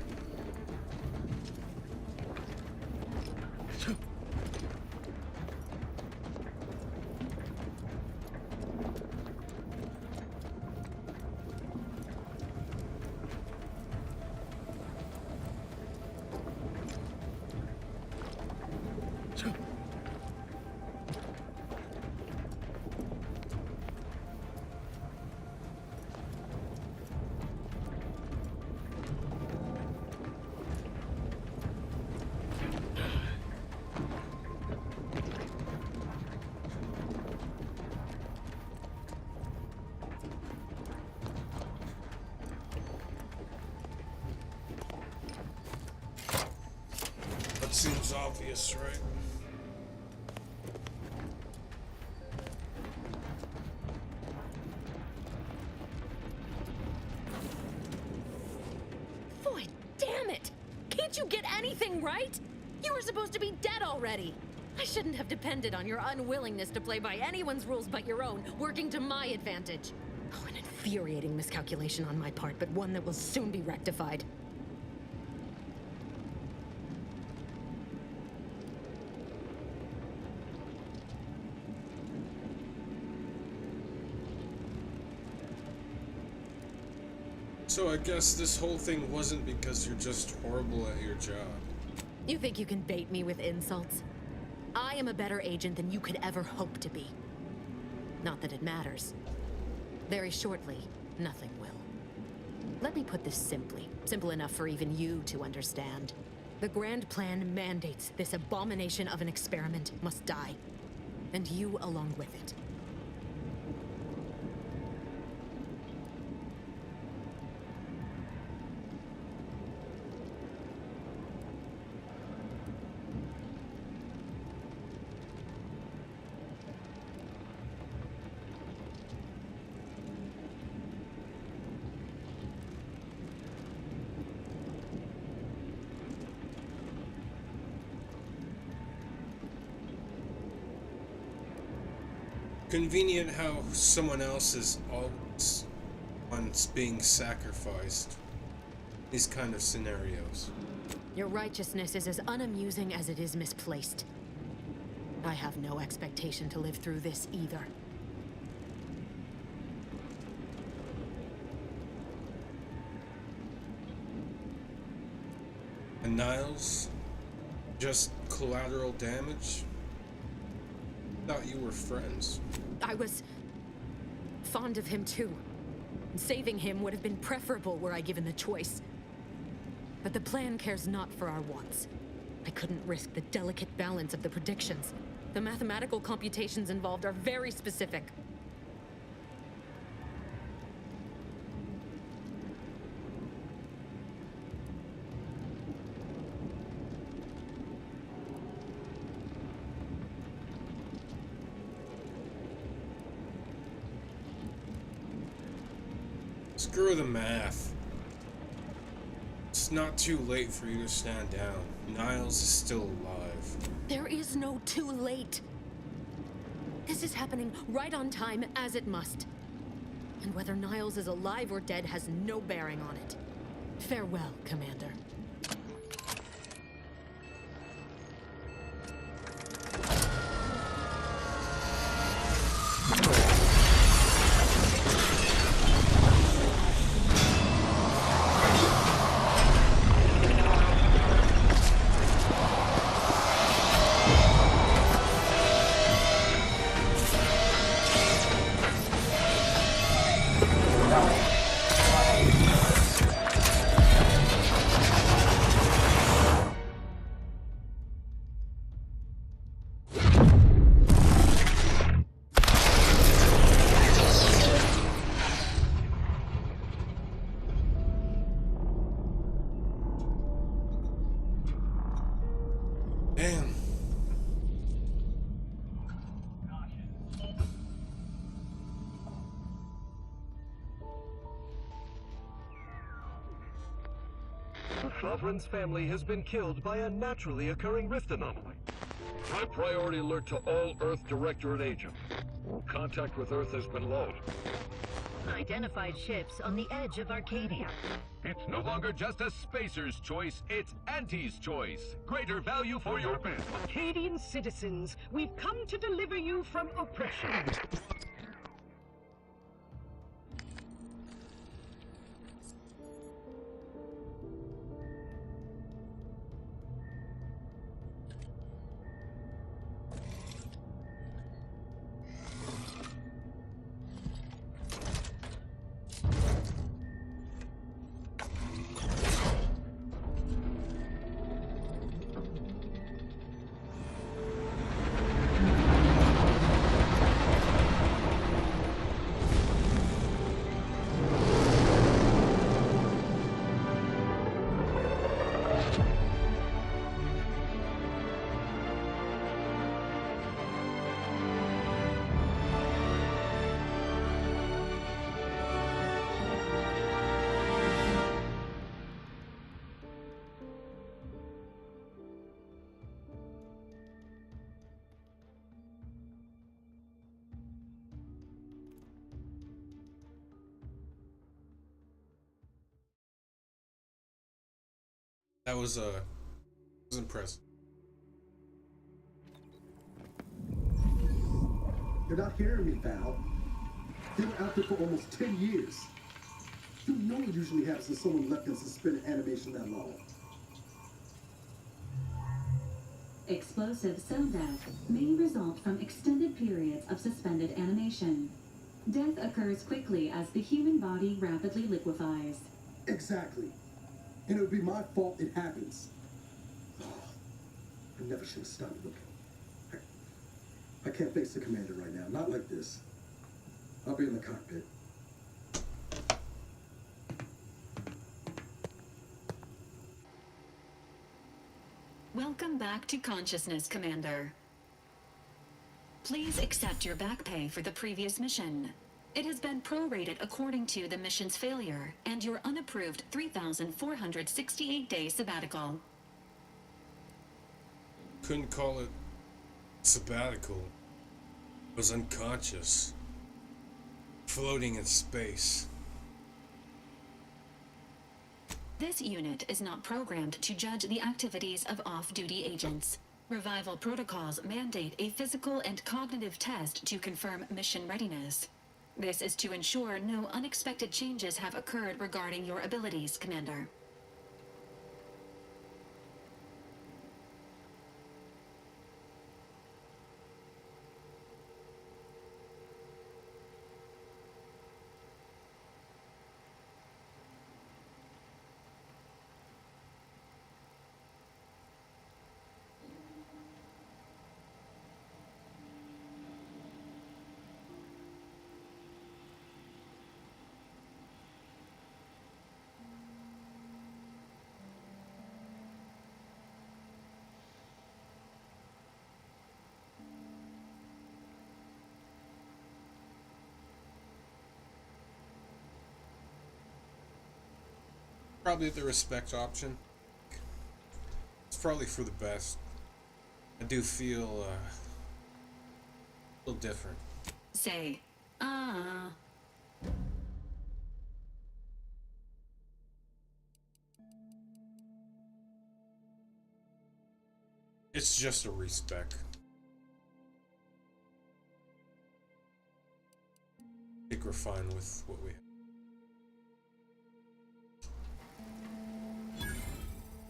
Seems obvious, right? Boy, damn it! Can't you get anything right? You were supposed to be dead already. I shouldn't have depended on your unwillingness to play by anyone's rules but your own, working to my advantage. Oh, an infuriating miscalculation on my part, but one that will soon be rectified. So I guess this whole thing wasn't because you're just horrible at your job. You think you can bait me with insults? I am a better agent than you could ever hope to be. Not that it matters. Very shortly, nothing will. Let me put this simply. Simple enough for even you to understand. The grand plan mandates this abomination of an experiment must die. And you along with it. Convenient how someone else is always one's being sacrificed. These kind of scenarios. Your righteousness is as unamusing as it is misplaced. I have no expectation to live through this either. And Niles? Just collateral damage? Thought you were friends. I was fond of him too. Saving him would have been preferable were I given the choice. But the plan cares not for our wants. I couldn't risk the delicate balance of the predictions. The mathematical computations involved are very specific. Screw the math. It's not too late for you to stand down. Niles is still alive. There is no too late. This is happening right on time, as it must. And whether Niles is alive or dead has no bearing on it. Farewell, Commander. Damn. The Sovereign's family has been killed by a naturally occurring rift anomaly. High priority alert to all Earth Directorate agents. All contact with Earth has been low. Identified ships on the edge of Arcadia. It's no longer just a spacer's choice, it's Auntie's choice. Greater value for your men. Arcadian citizens, we've come to deliver you from oppression. That was impressive. You're not hearing me, Val. They were out there for almost 10 years. You know what usually happens when someone left in suspended animation that long. Explosive cell death may result from extended periods of suspended animation. Death occurs quickly as the human body rapidly liquefies. Exactly. And it would be my fault it happens. Oh, I never should have stopped looking. I can't face the commander right now. Not like this. I'll be in the cockpit. Welcome back to consciousness, Commander. Please accept your back pay for the previous mission. It has been prorated according to the mission's failure and your unapproved 3,468-day sabbatical. Couldn't call it sabbatical. I was unconscious. Floating in space. This unit is not programmed to judge the activities of off-duty agents. Revival protocols mandate a physical and cognitive test to confirm mission readiness. This is to ensure no unexpected changes have occurred regarding your abilities, Commander. Probably the respect option. It's probably for the best. I do feel a little different. Say, It's just a respect. I think we're fine with what we have.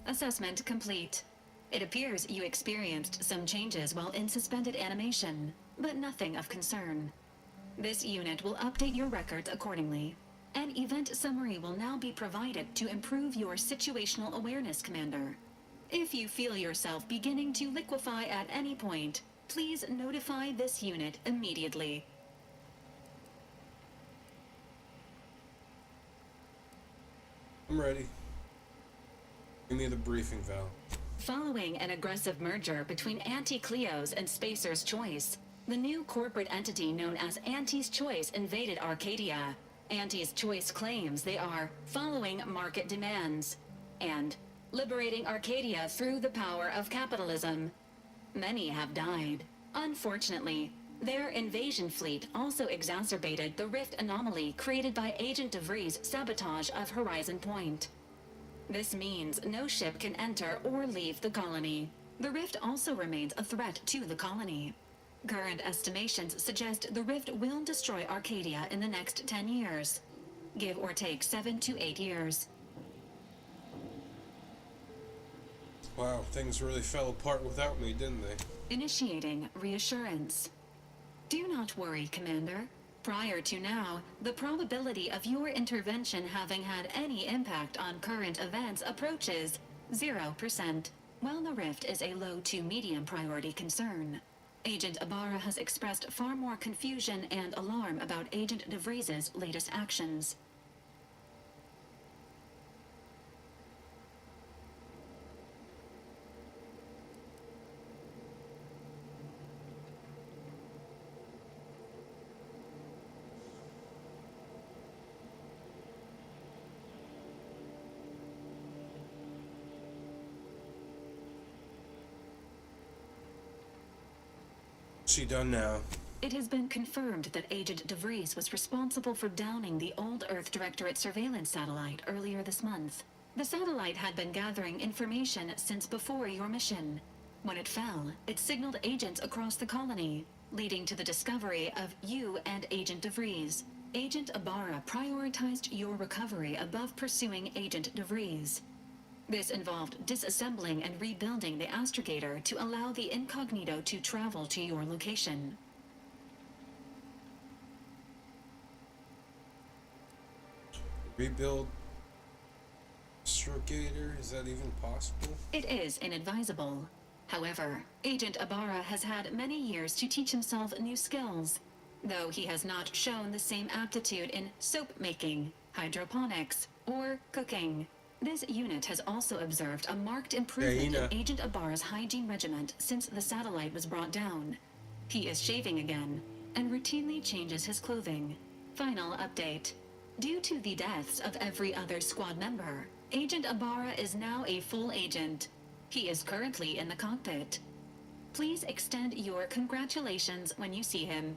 Assessment complete. It appears you experienced some changes while in suspended animation, but nothing of concern. This unit will update your records accordingly. An event summary will now be provided to improve your situational awareness, Commander. If you feel yourself beginning to liquefy at any point, please notify this unit immediately. I'm ready. Give me the briefing, Val. Following an aggressive merger between Anti-Cleo's and Spacer's Choice, the new corporate entity known as Anti's Choice invaded Arcadia. Anti's Choice claims they are following market demands and liberating Arcadia through the power of capitalism. Many have died. Unfortunately, their invasion fleet also exacerbated the rift anomaly created by Agent DeVries' sabotage of Horizon Point. This means no ship can enter or leave the colony. The rift also remains a threat to the colony. Current estimations suggest the rift will destroy Arcadia in the next 10 years. Give or take 7 to 8 years. Wow, things really fell apart without me, didn't they? Initiating reassurance. Do not worry, Commander. Prior to now, the probability of your intervention having had any impact on current events approaches 0%, while the rift is a low to medium priority concern. Agent Ibarra has expressed far more confusion and alarm about Agent DeVries' latest actions. She done now? It has been confirmed that Agent DeVries was responsible for downing the old Earth Directorate surveillance satellite earlier this month. The satellite had been gathering information since before your mission. When it fell, it signaled agents across the colony, leading to the discovery of you and Agent DeVries. Agent Ibarra prioritized your recovery above pursuing Agent DeVries. This involved disassembling and rebuilding the astrogator to allow the incognito to travel to your location. Rebuild Distrokid? Is that even possible? It is inadvisable. However, Agent Ibarra has had many years to teach himself new skills, though he has not shown the same aptitude in soap making, hydroponics, or cooking. This unit has also observed a marked improvement in Agent Ibarra's hygiene regimen since the satellite was brought down. He is shaving again, and routinely changes his clothing. Final update. Due to the deaths of every other squad member, Agent Ibarra is now a full agent. He is currently in the cockpit. Please extend your congratulations when you see him.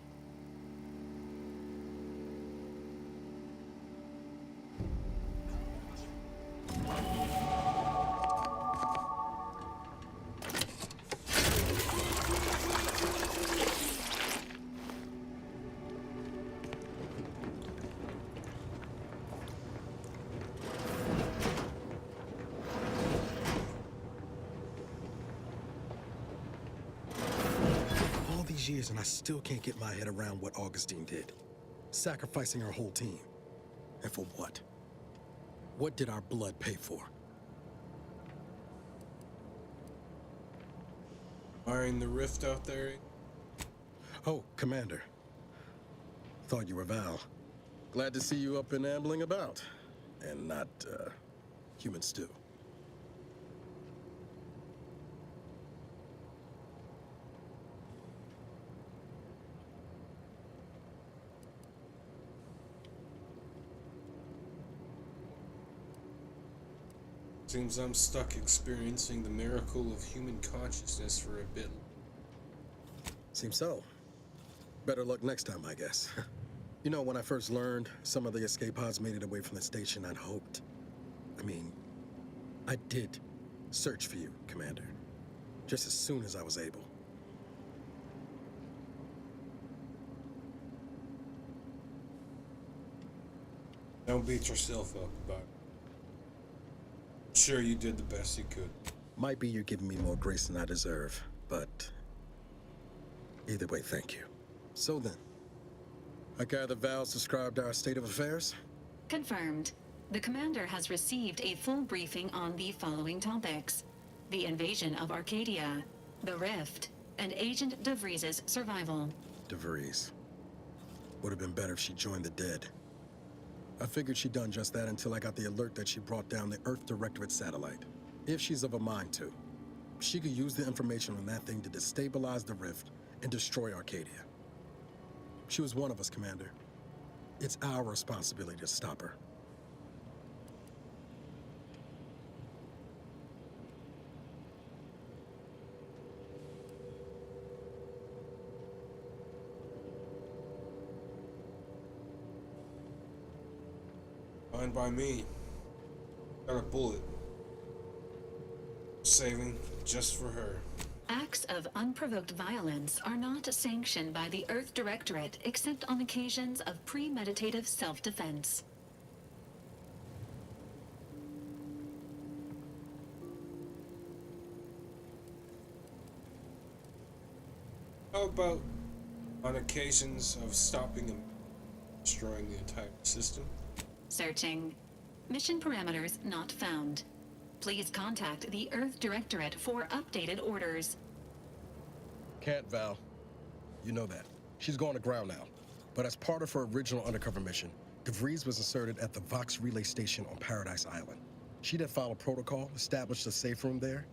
Years and I still can't get my head around what Augustine did. Sacrificing our whole team. And for what? What did our blood pay for? Firing the rift out there? Oh, Commander. Thought you were Val. Glad to see you up and ambling about. And not, human stew. Seems I'm stuck experiencing the miracle of human consciousness for a bit. Seems so. Better luck next time, I guess. You know, when I first learned some of the escape pods made it away from the station, I'd hoped. I did search for you, Commander. Just as soon as I was able. Don't beat yourself up about it. Sure, you did the best you could. Might be you're giving me more grace than I deserve, but either way, thank you. So then, I gather Val's described our state of affairs? Confirmed. The commander has received a full briefing on the following topics: the invasion of Arcadia, the rift, and Agent DeVries' survival. DeVries. Would have been better if she joined the dead. I figured she'd done just that until I got the alert that she brought down the Earth Directorate satellite. If she's of a mind to. She could use the information on that thing to destabilize the rift and destroy Arcadia. She was one of us, Commander. It's our responsibility to stop her. Fine by me. Got a bullet. Saving just for her. Acts of unprovoked violence are not sanctioned by the Earth Directorate except on occasions of premeditative self-defense. How about on occasions of stopping and destroying the entire system? Searching. Mission parameters not found. Please contact the Earth Directorate for updated orders. Can't, Val. You know that. She's going to ground now. But as part of her original undercover mission, DeVries was inserted at the Vox Relay Station on Paradise Island. She did follow protocol, established a safe room there.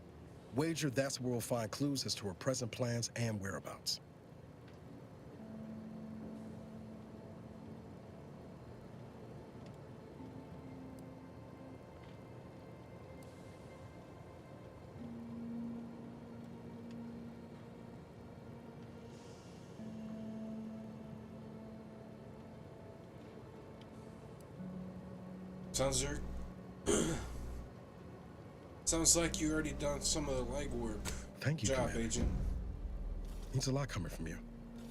Wager that's where we'll find clues as to her present plans and whereabouts. Sounds like you already done some of the legwork. Thank you, Good job, Commander. Agent. Means a lot coming from you.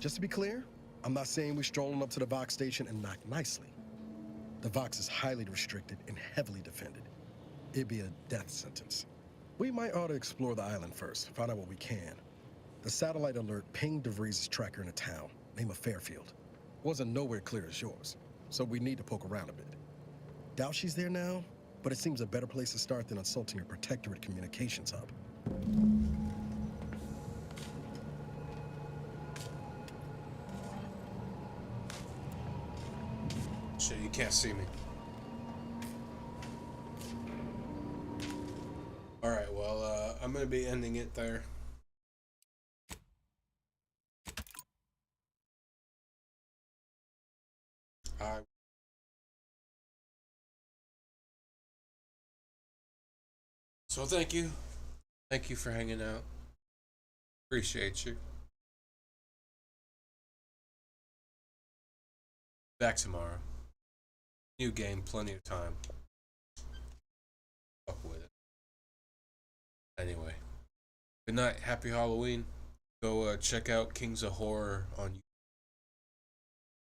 Just to be clear, I'm not saying we're strolling up to the Vox station and knock nicely. The Vox is highly restricted and heavily defended. It'd be a death sentence. We might ought to explore the island first, find out what we can. The satellite alert pinged DeVries' tracker in a town, name of Fairfield. Wasn't nowhere clear as yours, so we need to poke around a bit. Doubt she's there now, but it seems a better place to start than insulting your Protectorate communications hub. Shit, you can't see me. Alright, well, I'm gonna be ending it there. So thank you. Thank you for hanging out. Appreciate you. Back tomorrow. New game, plenty of time. Fuck with it. Anyway. Good night. Happy Halloween. Go check out Kings of Horror on YouTube.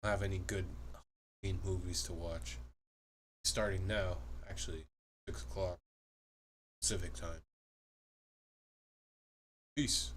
I don't have any good Halloween movies to watch. Starting now, actually, 6 o'clock Pacific time. Peace.